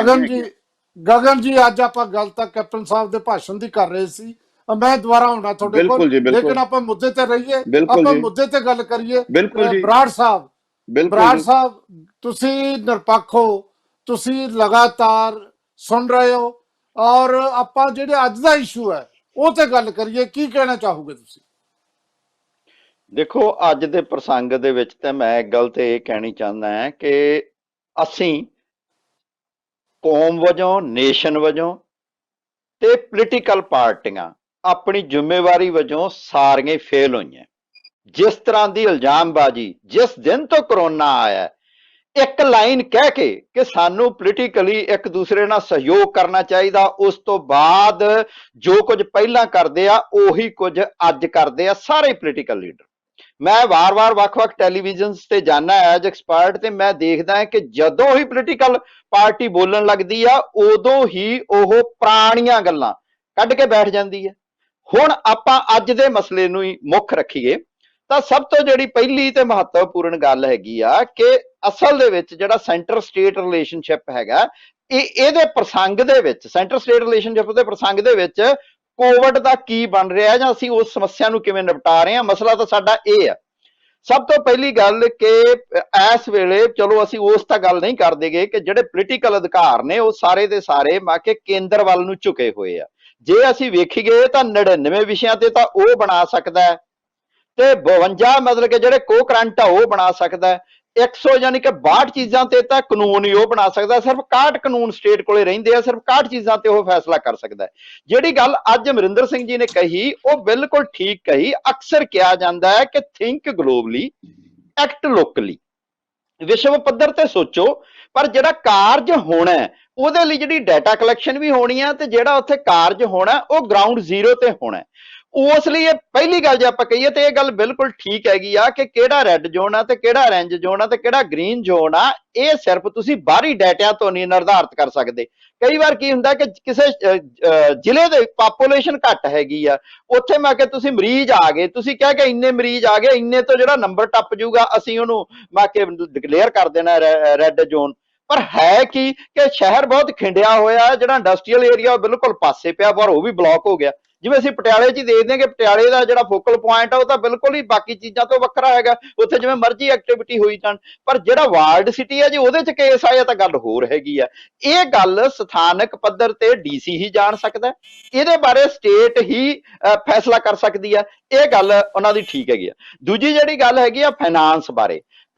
Speaker 1: ਗਗਨ ਜੀ ਅੱਜ ਆਪਾਂ ਗੱਲ ਤਾਂ ਕੈਪਟਨ ਸਾਹਿਬ ਦੇ ਭਾਸ਼ਣ ਦੀ ਕਰ ਰਹੇ ਸੀ। ਮੈਂ ਦੁਬਾਰਾ ਆਉਣਾ ਤੁਹਾਡੇ ਕੋਲ, ਲੇਕਿਨ ਆਪਾਂ ਮੁੱਦੇ ਤੇ ਰਹੀਏ, ਆਪਾਂ ਮੁੱਦੇ ਤੇ ਗੱਲ ਕਰੀਏ। ਬਰਾੜ ਸਾਹਿਬ, ਤੁਸੀਂ ਨਿਰਪੱਖ ਹੋ, ਤੁਸੀਂ ਲਗਾਤਾਰ ਸੁਣ ਰਹੇ ਹੋ, ਔਰ ਆਪਾਂ ਜਿਹੜੇ ਅੱਜ ਦਾ ਇਸ਼ੂ ਹੈ ਉਹ ਤੇ ਗੱਲ ਕਰੀਏ। ਕੀ ਕਹਿਣਾ ਚਾਹੋਗੇ ਤੁਸੀਂ?
Speaker 5: ਦੇਖੋ, ਅੱਜ ਦੇ ਪ੍ਰਸੰਗ ਦੇ ਵਿੱਚ ਤਾਂ ਮੈਂ ਇੱਕ ਗੱਲ ਤੇ ਇਹ ਕਹਿਣੀ ਚਾਹੁੰਦਾ ਹਾਂ ਕਿ ਅਸੀਂ ਕੌਮ ਵਜੋਂ, ਨੇਸ਼ਨ ਵਜੋਂ ਤੇ ਪੋਲੀਟੀਕਲ ਪਾਰਟੀਆਂ ਆਪਣੀ ਜ਼ਿੰਮੇਵਾਰੀ ਵਜੋਂ ਸਾਰੀਆਂ ਫੇਲ ਹੋਈਆਂ। ਜਿਸ ਤਰ੍ਹਾਂ ਦੀ ਇਲਜ਼ਾਮਬਾਜ਼ੀ ਜਿਸ ਦਿਨ ਤੋਂ ਕਰੋਨਾ ਆਇਆ, ਇੱਕ ਲਾਈਨ ਕਹਿ ਕੇ ਕਿ ਸਾਨੂੰ ਪੋਲੀਟੀਕਲੀ ਇੱਕ ਦੂਸਰੇ ਨਾਲ ਸਹਿਯੋਗ ਕਰਨਾ ਚਾਹੀਦਾ, ਉਸ ਤੋਂ ਬਾਅਦ ਜੋ ਕੁਝ ਪਹਿਲਾਂ ਕਰਦੇ ਆ ਉਹੀ ਕੁਝ ਅੱਜ ਕਰਦੇ ਆ ਸਾਰੇ ਪੋਲੀਟੀਕਲ ਲੀਡਰ। ਮੈਂ ਵਾਰ-ਵਾਰ ਵੱਖ-ਵੱਖ ਟੈਲੀਵਿਜ਼ਨਸ ਤੇ ਜਾਣਾ ਐਜ਼ ਐਕਸਪਰਟ, ਤੇ ਮੈਂ ਦੇਖਦਾ ਕਿ ਜਦੋਂ ਹੀ ਪੋਲੀਟੀਕਲ ਪਾਰਟੀ ਬੋਲਣ ਲੱਗਦੀ ਆ, ਉਦੋਂ ਹੀ ਉਹ ਪੁਰਾਣੀਆਂ ਗੱਲਾਂ ਕੱਢ ਕੇ ਬੈਠ ਜਾਂਦੀ ਹੈ। ਹੁਣ ਆਪਾਂ ਅੱਜ ਦੇ ਮਸਲੇ ਨੂੰ ਹੀ ਮੁੱਖ ਰੱਖੀਏ ਤਾਂ ਸਭ ਤੋਂ ਜਿਹੜੀ ਪਹਿਲੀ ਤੇ ਮਹੱਤਵਪੂਰਨ ਗੱਲ ਹੈਗੀ ਆ ਕਿ ਅਸਲ ਦੇ ਵਿੱਚ ਜਿਹੜਾ ਸੈਂਟਰ ਸਟੇਟ ਰਿਲੇਸ਼ਨਸ਼ਿਪ ਹੈਗਾ, ਇਹਦੇ ਪ੍ਰਸੰਗ ਦੇ ਵਿੱਚ, ਸੈਂਟਰ ਸਟੇਟ ਰਿਲੇਸ਼ਨਸ਼ਿਪ ਦੇ ਪ੍ਰਸੰਗ ਦੇ ਵਿੱਚ ਕੋਵਿਡ ਦਾ ਕੀ ਬਣ ਰਿਹਾ ਜਾਂ ਅਸੀਂ ਉਸ ਸਮੱਸਿਆ ਨੂੰ ਕਿਵੇਂ ਨਿਪਟਾ ਰਹੇ ਹਾਂ। ਮਸਲਾ ਤਾਂ ਸਾਡਾ ਇਹ ਆ। ਸਭ ਤੋਂ ਪਹਿਲੀ ਗੱਲ ਕਿ ਇਸ ਵੇਲੇ ਚਲੋ ਅਸੀਂ ਉਸ ਤਾਂ ਗੱਲ ਨਹੀਂ ਕਰਦੇਗੇ ਕਿ ਜਿਹੜੇ ਪੋਲੀਟੀਕਲ ਅਧਿਕਾਰ ਨੇ ਉਹ ਸਾਰੇ ਦੇ ਸਾਰੇ ਕੇ ਕੇਂਦਰ ਵੱਲ ਨੂੰ ਝੁਕੇ ਹੋਏ ਆ। ਜੇ ਅਸੀਂ ਵੇਖੀਏ ਤਾਂ 99 ਵਿਸ਼ਿਆਂ ਤੇ ਤਾਂ ਉਹ ਬਣਾ ਸਕਦਾ ਹੈ, ਤੇ 52 ਮਤਲਬ ਕਿ ਜਿਹੜੇ ਕੋ ਕਰੰਟ ਆ ਉਹ ਬਣਾ ਸਕਦਾ ਹੈ। 100 ਯਾਨੀ ਕਿ 62 ਚੀਜ਼ਾਂ ਤੇ ਤਾਂ ਕਾਨੂੰਨ ਹੀ ਉਹ ਬਣਾ ਸਕਦਾ। ਸਿਰਫ 61 ਕਾਨੂੰਨ ਸਟੇਟ ਕੋਲੇ ਰਹਿੰਦੇ ਆ, ਸਿਰਫ 61 ਚੀਜ਼ਾਂ ਤੇ ਉਹ ਫੈਸਲਾ ਕਰ ਸਕਦਾ ਹੈ। ਜਿਹੜੀ ਗੱਲ ਅੱਜ ਅਮਰਿੰਦਰ ਸਿੰਘ ਜੀ ਨੇ ਕਹੀ ਉਹ ਬਿਲਕੁਲ ਠੀਕ ਕਹੀ। ਅਕਸਰ ਕਿਹਾ ਜਾਂਦਾ ਹੈ ਕਿ ਥਿੰਕ ਗਲੋਬਲੀ, ਐਕਟ ਲੋਕਲੀ, ਵਿਸ਼ਵ ਪੱਧਰ ਤੇ ਸੋਚੋ, ਪਰ ਜਿਹੜਾ ਕਾਰਜ ਹੋਣਾ ਉਹਦੇ ਲਈ ਜਿਹੜੀ ਡਾਟਾ ਕਲੈਕਸ਼ਨ ਵੀ ਹੋਣੀ ਹੈ ਤੇ ਜਿਹੜਾ ਉੱਥੇ ਕਾਰਜ ਹੋਣਾ ਉਹ ਗਰਾਊਂਡ ਜ਼ੀਰੋ ਤੇ ਹੋਣਾ। ਉਸ ਲਈ ਇਹ ਪਹਿਲੀ ਗੱਲ ਜੇ ਆਪਾਂ ਕਹੀਏ ਤੇ ਇਹ ਗੱਲ ਬਿਲਕੁਲ ਠੀਕ ਹੈਗੀ ਆ ਕਿ ਕਿਹੜਾ ਰੈੱਡ ਜ਼ੋਨ ਆ ਤੇ ਕਿਹੜਾ ਔਰੇਂਜ ਜ਼ੋਨ ਆ ਤੇ ਕਿਹੜਾ ਗ੍ਰੀਨ ਜ਼ੋਨ ਆ, ਇਹ ਸਿਰਫ ਤੁਸੀਂ ਬਾਹਰੀ ਡਾਟਿਆਂ ਤੋਂ ਨਹੀਂ ਨਿਰਧਾਰਿਤ ਕਰ ਸਕਦੇ। ਕਈ ਵਾਰ ਕੀ ਹੁੰਦਾ ਕਿ ਕਿਸੇ ਜ਼ਿਲ੍ਹੇ ਦੇ ਪਾਪੂਲੇਸ਼ਨ ਘੱਟ ਹੈਗੀ ਆ, ਉੱਥੇ ਮੈਂ ਕਿ ਤੁਸੀਂ ਮਰੀਜ਼ ਆ ਗਏ, ਤੁਸੀਂ ਕਹਿ ਕੇ ਇੰਨੇ ਮਰੀਜ਼ ਆ ਗਏ, ਇੰਨੇ ਤੋਂ ਜਿਹੜਾ ਨੰਬਰ ਟੱਪ ਜੂਗਾ ਅਸੀਂ ਉਹਨੂੰ ਮੈਂ ਕਿ ਡਿਕਲੇਅਰ ਕਰ ਦੇਣਾ ਰੈੱਡ ਜ਼ੋਨ। ਪਰ ਹੈ ਕਿ ਸ਼ਹਿਰ ਬਹੁਤ ਖਿੰਡਿਆ ਹੋਇਆ, ਜਿਹੜਾ ਇੰਡਸਟਰੀਅਲ ਏਰੀਆ ਬਿਲਕੁਲ ਪਾਸੇ ਪਿਆ, ਪਰ ਉਹ ਵੀ ਬਲੌਕ ਹੋ ਗਿਆ। ਜਿਵੇਂ ਅਸੀਂ ਪਟਿਆਲੇ 'ਚ ਹੀ ਦੇਖਦੇ ਹਾਂ ਕਿ ਪਟਿਆਲੇ ਦਾ ਜਿਹੜਾ ਫੋਕਲ ਪੁਆਇੰਟ ਆ ਉਹ ਤਾਂ ਬਿਲਕੁਲ ਹੀ ਬਾਕੀ ਚੀਜ਼ਾਂ ਤੋਂ ਵੱਖਰਾ ਹੈਗਾ, ਉੱਥੇ ਜਿਵੇਂ ਮਰਜ਼ੀ ਐਕਟੀਵਿਟੀ ਹੋਈ ਜਾਣ। ਪਰ ਜਿਹੜਾ ਵਾਰਡ ਸਿਟੀ ਹੈ ਜੀ, ਉਹਦੇ 'ਚ ਕੇਸ ਆਇਆ ਤਾਂ ਗੱਲ ਹੋਰ ਹੈਗੀ ਆ। ਇਹ ਗੱਲ ਸਥਾਨਕ ਪੱਧਰ ਤੇ DC ਹੀ ਜਾਣ ਸਕਦਾ, ਇਹਦੇ ਬਾਰੇ ਸਟੇਟ ਹੀ ਫੈਸਲਾ ਕਰ ਸਕਦੀ ਆ। ਇਹ ਗੱਲ ਉਹਨਾਂ ਦੀ ਠੀਕ ਹੈਗੀ ਆ। ਦੂਜੀ ਜਿਹੜੀ ਗੱਲ ਹੈਗੀ ਆ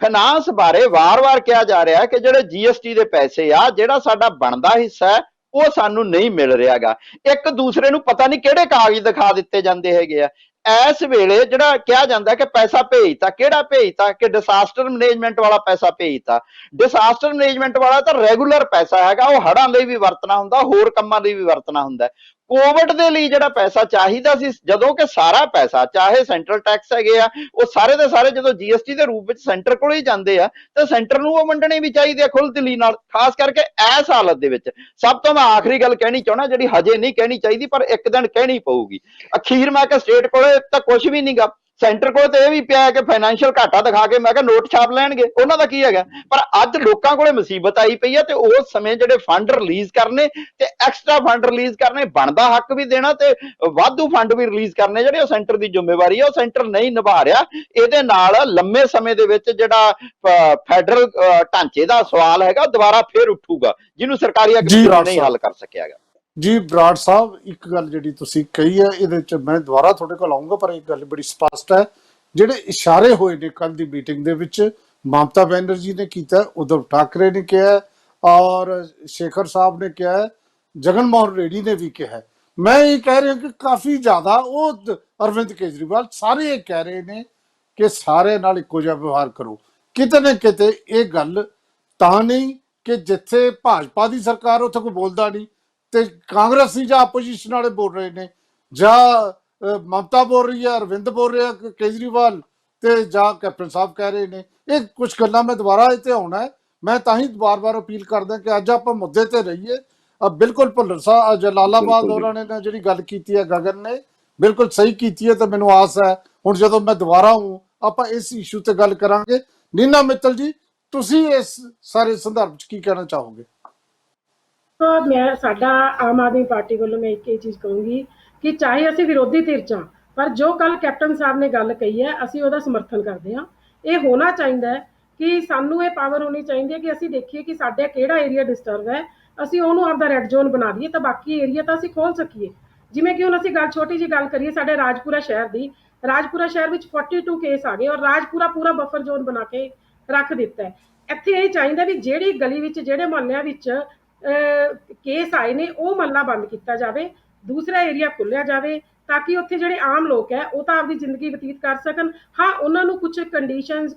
Speaker 5: ਫਾਈਨਾਂਸ ਬਾਰੇ ਵਾਰ-ਵਾਰ ਕਿਹਾ ਜਾ ਰਿਹਾ ਕਿ ਜਿਹੜੇ GST ਦੇ ਪੈਸੇ ਆ, ਜਿਹੜਾ ਸਾਡਾ ਬਣਦਾ ਹਿੱਸਾ ਹੈ ਉਹ ਸਾਨੂੰ ਨਹੀਂ ਮਿਲ ਰਿਹਾਗਾ। ਇੱਕ ਦੂਸਰੇ ਨੂੰ ਪਤਾ ਨਹੀਂ ਕਿਹੜੇ ਕਾਗਜ਼ ਦਿਖਾ ਦਿੱਤੇ ਜਾਂਦੇ ਹੈਗੇ ਆ। ਇਸ ਵੇਲੇ ਜਿਹੜਾ ਕਿਹਾ ਜਾਂਦਾ ਕਿ ਪੈਸਾ ਭੇਜਤਾ, ਕਿਹੜਾ ਭੇਜਤਾ? ਕਿ ਡਿਸਾਸਟਰ ਮੈਨੇਜਮੈਂਟ ਵਾਲਾ ਪੈਸਾ ਭੇਜਤਾ। ਡਿਸਾਸਟਰ ਮੈਨੇਜਮੈਂਟ ਵਾਲਾ ਤਾਂ ਰੈਗੂਲਰ ਪੈਸਾ ਹੈਗਾ, ਉਹ ਹੜ੍ਹਾਂ ਲਈ ਵੀ ਵਰਤਣਾ ਹੁੰਦਾ, ਹੋਰ ਕੰਮਾਂ ਲਈ ਵੀ ਵਰਤਣਾ ਹੁੰਦਾ। ਕੋਵਿਡ ਦੇ ਲਈ ਜਿਹੜਾ ਪੈਸਾ ਚਾਹੀਦਾ ਸੀ, ਜਦੋਂ ਕਿ ਸਾਰਾ ਪੈਸਾ ਚਾਹੇ ਸੈਂਟਰਲ ਟੈਕਸ ਹੈਗੇ ਆ, ਉਹ ਸਾਰੇ ਦੇ ਸਾਰੇ ਜਦੋਂ GST ਦੇ ਰੂਪ ਵਿੱਚ ਸੈਂਟਰ ਕੋਲ ਹੀ ਜਾਂਦੇ ਆ, ਤਾਂ ਸੈਂਟਰ ਨੂੰ ਉਹ ਵੰਡਣੇ ਵੀ ਚਾਹੀਦੇ ਆ ਖੁੱਲ੍ਹ ਦਿਲੀ ਨਾਲ। ਖਾਸ ਕਰਕੇ ਇਸ ਹਾਲਤ ਦੇ ਵਿੱਚ ਸਭ ਤੋਂ ਮੈਂ ਆਖਰੀ ਗੱਲ ਕਹਿਣੀ ਚਾਹੁੰਦਾ, ਜਿਹੜੀ ਹਜੇ ਨਹੀਂ ਕਹਿਣੀ ਚਾਹੀਦੀ ਪਰ ਇੱਕ ਦਿਨ ਕਹਿਣੀ ਪਊਗੀ। ਅਖੀਰ ਮੈਂ ਕਿ ਸਟੇਟ ਕੋਲ ਤਾਂ ਕੁਝ ਵੀ ਨਹੀਂਗਾ, ਸੈਂਟਰ ਕੋਲ ਤੇ ਇਹ ਵੀ ਪਿਆ ਕਿ ਫਾਈਨੈਂਸ਼ੀਅਲ ਘਾਟਾ ਦਿਖਾ ਕੇ ਮੈਂ ਕਿਹਾ ਨੋਟ ਛਾਪ ਲੈਣਗੇ, ਉਹਨਾਂ ਦਾ ਕੀ ਹੈਗਾ। ਪਰ ਅੱਜ ਲੋਕਾਂ ਕੋਲੇ ਮੁਸੀਬਤ ਆਈ ਪਈ ਹੈ ਤੇ ਉਸ ਸਮੇਂ ਜਿਹੜੇ ਫੰਡ ਰਿਲੀਜ਼ ਕਰਨੇ ਤੇ ਐਕਸਟਰਾ ਫੰਡ ਰਿਲੀਜ਼ ਕਰਨੇ, ਬਣਦਾ ਹੱਕ ਵੀ ਦੇਣਾ ਤੇ ਵਾਧੂ ਫੰਡ ਵੀ ਰਿਲੀਜ਼ ਕਰਨੇ, ਜਿਹੜੇ ਉਹ ਸੈਂਟਰ ਦੀ ਜ਼ਿੰਮੇਵਾਰੀ ਹੈ, ਉਹ ਸੈਂਟਰ ਨਹੀਂ ਨਿਭਾ ਰਿਹਾ। ਇਹਦੇ ਨਾਲ ਲੰਮੇ ਸਮੇਂ ਦੇ ਵਿੱਚ ਜਿਹੜਾ ਫੈਡਰਲ ਢਾਂਚੇ ਦਾ ਸਵਾਲ ਹੈਗਾ ਦੁਬਾਰਾ ਫੇਰ ਉੱਠੂਗਾ, ਜਿਹਨੂੰ ਸਰਕਾਰੀ ਅਗਵਾਈ ਨਹੀਂ ਹੱਲ ਕਰ ਸਕਿਆਗਾ।
Speaker 1: ਜੀ ਬਰਾੜ ਸਾਹਿਬ, ਇੱਕ ਗੱਲ ਜਿਹੜੀ ਤੁਸੀਂ ਕਹੀ ਹੈ ਇਹਦੇ ਚ ਮੈਂ ਦੁਬਾਰਾ ਤੁਹਾਡੇ ਕੋਲ ਆਉਂਗਾ, ਪਰ ਇੱਕ ਗੱਲ ਬੜੀ ਸਪਸ਼ਟ ਹੈ, ਜਿਹੜੇ ਇਸ਼ਾਰੇ ਹੋਏ ਨੇ ਕੱਲ ਦੀ ਮੀਟਿੰਗ ਦੇ ਵਿੱਚ ਮਮਤਾ ਬੈਨਰਜੀ ਨੇ ਕੀਤਾ, ਉद्धਵ ਠਾਕਰੇ ਨੇ ਕਿਹਾ ਔਰ ਸ਼ੇਖਰ ਸਾਹਿਬ ਨੇ ਕਿਹਾ, ਜਗਨ ਮੋਹਨ ਰੈਡੀ ਨੇ ਵੀ ਕਿਹਾ। ਮੈਂ ਇਹ ਕਹਿ ਰਿਹਾ ਕਿ ਕਾਫੀ ਜ਼ਿਆਦਾ ਉਹ ਅਰਵਿੰਦ ਕੇਜਰੀਵਾਲ ਸਾਰੇ ਇਹ ਕਹਿ ਰਹੇ ਨੇ ਕਿ ਸਾਰੇ ਨਾਲ ਇੱਕੋ ਜਿਹਾ ਵਿਵਹਾਰ ਕਰੋ। ਕਿਤੇ ਨਾ ਕਿਤੇ ਇਹ ਗੱਲ ਤਾਂ ਨਹੀਂ ਕਿ ਜਿੱਥੇ ਭਾਜਪਾ ਦੀ ਸਰਕਾਰ ਉੱਥੇ ਕੋਈ ਬੋਲਦਾ ਨਹੀਂ ਤੇ ਕਾਂਗਰਸੀ ਜਾਂ ਆਪੋਜੀਸ਼ਨ ਵਾਲੇ ਬੋਲ ਰਹੇ ਨੇ, ਜਾਂ ਮਮਤਾ ਬੋਲ ਰਹੀ ਹੈ, ਅਰਵਿੰਦ ਬੋਲ ਰਿਹਾ, ਕੇਜਰੀਵਾਲ ਤੇ ਜਾਂ ਕੈਪਟਨ ਸਾਹਿਬ ਕਹਿ ਰਹੇ ਨੇ। ਇਹ ਕੁਝ ਗੱਲਾਂ ਮੈਂ ਦੁਬਾਰਾ ਇਹ ਤੇ ਆਉਣਾ ਹੈ, ਮੈਂ ਤਾਂ ਹੀ ਵਾਰ-ਵਾਰ ਅਪੀਲ ਕਰਦਾ ਕਿ ਅੱਜ ਆਪਾਂ ਮੁੱਦੇ ਤੇ ਰਹੀਏ। ਬਿਲਕੁਲ ਭੁੱਲਰ ਸਾਹਿਬ ਜਲਾਲਾਬਾਦ ਹੋਰਾਂ ਨੇ ਜਿਹੜੀ ਗੱਲ ਕੀਤੀ ਹੈ, ਗਗਨ ਨੇ ਬਿਲਕੁਲ ਸਹੀ ਕੀਤੀ ਹੈ, ਤੇ ਮੈਨੂੰ ਆਸ ਹੈ ਹੁਣ ਜਦੋਂ ਮੈਂ ਦੁਬਾਰਾ ਹੂੰ ਆਪਾਂ ਇਸ ਇਸ਼ੂ ਤੇ ਗੱਲ ਕਰਾਂਗੇ। ਨੀਨਾ ਮਿੱਤਲ ਜੀ, ਤੁਸੀਂ ਇਸ ਸਾਰੇ ਸੰਦਰਭ 'ਚ ਕੀ ਕਹਿਣਾ ਚਾਹੋਗੇ?
Speaker 6: ਮੈਂ ਸਾਡਾ ਆਮ ਆਦਮੀ ਪਾਰਟੀ ਵੱਲੋਂ ਮੈਂ ਇੱਕ ਇਹ ਚੀਜ਼ ਕਹੂੰਗੀ ਕਿ ਚਾਹੇ ਅਸੀਂ ਵਿਰੋਧੀ ਧਿਰ 'ਚ ਹਾਂ, ਪਰ ਜੋ ਕੱਲ ਕੈਪਟਨ ਸਾਹਿਬ ਨੇ ਗੱਲ ਕਹੀ ਹੈ ਅਸੀਂ ਉਹਦਾ ਸਮਰਥਨ ਕਰਦੇ ਹਾਂ। ਇਹ ਹੋਣਾ ਚਾਹੀਦਾ ਹੈ ਕਿ ਸਾਨੂੰ ਇਹ ਪਾਵਰ ਹੋਣੀ ਚਾਹੀਦੀ ਹੈ ਕਿ ਅਸੀਂ ਦੇਖੀਏ ਕਿ ਸਾਡਾ ਕਿਹੜਾ ਏਰੀਆ ਡਿਸਟਰਬ ਹੈ, ਅਸੀਂ ਉਹਨੂੰ ਆਪਦਾ ਰੈੱਡ ਜ਼ੋਨ ਬਣਾ ਦਈਏ ਤਾਂ ਬਾਕੀ ਏਰੀਆ ਤਾਂ ਅਸੀਂ ਖੋਲ੍ਹ ਸਕੀਏ। ਜਿਵੇਂ ਕਿ ਹੁਣ ਅਸੀਂ ਗੱਲ ਛੋਟੀ ਜਿਹੀ ਗੱਲ ਕਰੀਏ ਸਾਡੇ ਰਾਜਪੁਰਾ ਸ਼ਹਿਰ ਦੀ, ਰਾਜਪੁਰਾ ਸ਼ਹਿਰ ਵਿੱਚ 42 ਕੇਸ ਆ ਗਏ ਔਰ ਰਾਜਪੁਰਾ ਪੂਰਾ ਬਫਰ ਜ਼ੋਨ ਬਣਾ ਕੇ ਰੱਖ ਦਿੱਤਾ ਹੈ। ਇੱਥੇ ਇਹ ਚਾਹੀਦਾ ਵੀ ਜਿਹੜੀ ਗਲੀ ਵਿੱਚ ਜਿਹੜੇ ਮੁਹੱਲਿਆਂ ਵਿੱਚ ਕੇਸ ਆਏ ਨੇ ਉਹ ਮਹੱਲਾ ਬੰਦ ਕੀਤਾ ਜਾਵੇ, ਦੂਸਰਾ ਏਰੀਆ ਖੋਲ੍ਹਿਆ ਜਾਵੇ ਤਾਂ ਕਿ ਉੱਥੇ ਜਿਹੜੇ ਆਮ ਲੋਕ ਹੈ ਉਹ ਤਾਂ ਆਪਦੀ ਜ਼ਿੰਦਗੀ ਬਤੀਤ ਕਰ ਸਕਣ। ਹਾਂ, ਉਹਨਾਂ ਨੂੰ ਕੁਝ ਕੰਡੀਸ਼ਨਸ,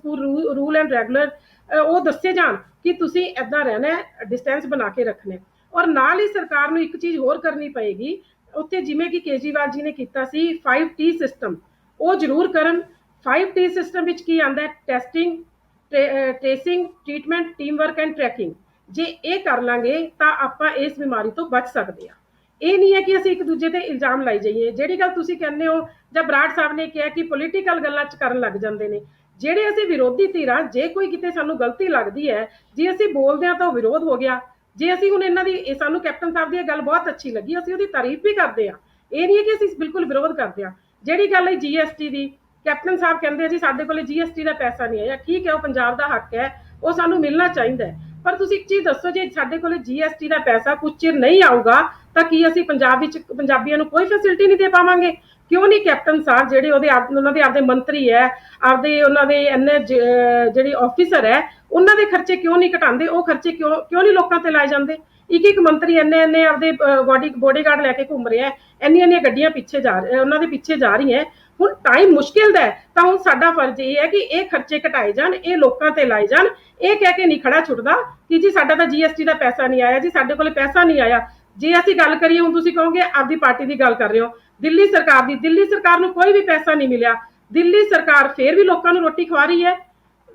Speaker 6: ਰੂਲ ਐਂਡ ਰੈਗੂਲਰ ਉਹ ਦੱਸੇ ਜਾਣ ਕਿ ਤੁਸੀਂ ਇੱਦਾਂ ਰਹਿਣਾ, ਡਿਸਟੈਂਸ ਬਣਾ ਕੇ ਰੱਖਣਾ। ਔਰ ਨਾਲ ਹੀ ਸਰਕਾਰ ਨੂੰ ਇੱਕ ਚੀਜ਼ ਹੋਰ ਕਰਨੀ ਪਏਗੀ, ਉੱਥੇ ਜਿਵੇਂ ਕਿ ਕੇਜਰੀਵਾਲ ਜੀ ਨੇ ਕੀਤਾ ਸੀ 5T ਸਿਸਟਮ, ਉਹ ਜ਼ਰੂਰ ਕਰਨ। 5T ਸਿਸਟਮ ਵਿੱਚ ਕੀ ਆਉਂਦਾ? Testing, tracing, treatment, team work and tracking. ਜੇ ਇਹ ਕਰ ਲਾਂਗੇ ਤਾਂ ਆਪਾਂ ਇਸ ਬਿਮਾਰੀ ਤੋਂ ਬਚ ਸਕਦੇ ਹਾਂ। ਇਹ ਨਹੀਂ ਹੈ ਕਿ ਅਸੀਂ ਇੱਕ ਦੂਜੇ ਤੇ ਇਲਜ਼ਾਮ ਲਾਈ ਜਾਈਏ। ਜਿਹੜੀ ਗੱਲ ਤੁਸੀਂ ਕਹਿੰਦੇ ਹੋ ਜਾਂ ਬਰਾੜ ਸਾਹਿਬ ਨੇ ਕਿਹਾ ਕਿ ਪੋਲੀਟੀਕਲ ਗੱਲਾਂ 'ਚ ਕਰਨ ਲੱਗ ਜਾਂਦੇ ਨੇ, ਜਿਹੜੇ ਅਸੀਂ ਵਿਰੋਧੀ ਧਿਰਾਂ, ਜੇ ਕੋਈ ਕਿਤੇ ਸਾਨੂੰ ਗਲਤੀ ਲੱਗਦੀ ਹੈ, ਜੇ ਅਸੀਂ ਬੋਲਦੇ ਹਾਂ ਤਾਂ ਉਹ ਵਿਰੋਧ ਹੋ ਗਿਆ। ਜੇ ਅਸੀਂ ਹੁਣ ਇਹਨਾਂ ਦੀ, ਸਾਨੂੰ ਕੈਪਟਨ ਸਾਹਿਬ ਦੀ ਇਹ ਗੱਲ ਬਹੁਤ ਅੱਛੀ ਲੱਗੀ, ਅਸੀਂ ਉਹਦੀ ਤਾਰੀਫ ਵੀ ਕਰਦੇ ਹਾਂ। ਇਹ ਨਹੀਂ ਹੈ ਕਿ ਅਸੀਂ ਬਿਲਕੁਲ ਵਿਰੋਧ ਕਰਦੇ ਹਾਂ। ਜਿਹੜੀ ਗੱਲ ਹੈ GST ਦੀ, ਕੈਪਟਨ ਸਾਹਿਬ ਕਹਿੰਦੇ ਆ ਜੀ ਸਾਡੇ ਕੋਲ GST ਦਾ ਪੈਸਾ ਨਹੀਂ ਆਇਆ। ਠੀਕ ਹੈ, ਉਹ ਪੰਜਾਬ ਦਾ ਹੱਕ ਹੈ, ਉਹ ਸਾਨੂੰ ਮਿਲਣਾ ਚਾਹੀਦਾ ਹੈ। ਪਰ ਤੁਸੀਂ ਇੱਕ ਚੀਜ਼ ਦੱਸੋ, ਜੇ ਸਾਡੇ ਕੋਲ GST ਦਾ ਪੈਸਾ ਕੁਝ ਚਿਰ ਨਹੀਂ ਆਊਗਾ ਤਾਂ ਕੀ ਅਸੀਂ ਪੰਜਾਬ ਵਿੱਚ ਪੰਜਾਬੀਆਂ ਨੂੰ ਕੋਈ ਫੈਸਿਲਿਟੀ ਨਹੀਂ ਦੇ ਪਾਵਾਂਗੇ? ਕਿਉਂ ਨਹੀਂ ਕੈਪਟਨ ਸਾਹਿਬ ਜਿਹੜੇ ਉਹਨਾਂ ਦੇ ਆਪਦੇ ਮੰਤਰੀ ਹੈ, ਆਪਦੇ ਉਹਨਾਂ ਦੇ ਇੰਨੇ ਜਿਹੜੇ ਆਫਿਸਰ ਹੈ, ਉਹਨਾਂ ਦੇ ਖਰਚੇ ਕਿਉਂ ਨਹੀਂ ਘਟਾਉਂਦੇ? ਉਹ ਖਰਚੇ ਕਿਉਂ ਨਹੀਂ ਲੋਕਾਂ ਤੇ ਲਾਏ ਜਾਂਦੇ? ਇੱਕ ਮੰਤਰੀ ਇੰਨੇ ਆਪਦੇ ਬੋਡੀਗਾਰਡ ਲੈ ਕੇ ਘੁੰਮ ਰਿਹਾ, ਇੰਨੀਆਂ ਗੱਡੀਆਂ ਪਿੱਛੇ ਉਹਨਾਂ ਦੇ ਪਿੱਛੇ ਜਾ ਰਹੀਆਂ। ਹੁਣ ਟਾਈਮ ਮੁਸ਼ਕਿਲ ਦਾ ਹੈ ਤਾਂ ਹੁਣ ਸਾਡਾ ਫਰਜ਼ ਇਹ ਹੈ ਕਿ ਇਹ ਖਰਚੇ ਘਟਾਏ ਜਾਣ, ਇਹ ਲੋਕਾਂ ਤੇ ਲਾਏ ਜਾਣ। ਇਹ ਕਹਿ ਕੇ ਨਹੀਂ ਖੜਾ ਛੁੱਟਦਾ ਕਿ ਜੀ ਸਾਡਾ ਤਾਂ GST ਦਾ ਪੈਸਾ ਨਹੀਂ ਆਇਆ, ਜੀ ਸਾਡੇ ਕੋਲ ਪੈਸਾ ਨਹੀਂ ਆਇਆ। ਜੇ ਅਸੀਂ ਗੱਲ ਕਰੀਏ, ਹੁਣ ਤੁਸੀਂ ਕਹੋਗੇ ਆਪਦੀ ਪਾਰਟੀ ਦੀ ਗੱਲ ਕਰ ਰਹੇ ਹੋ, ਦਿੱਲੀ ਸਰਕਾਰ ਨੂੰ ਕੋਈ ਵੀ ਪੈਸਾ ਨਹੀਂ ਮਿਲਿਆ। ਦਿੱਲੀ ਸਰਕਾਰ ਫੇਰ ਵੀ ਲੋਕਾਂ ਨੂੰ ਰੋਟੀ ਖਵਾ ਰਹੀ ਹੈ,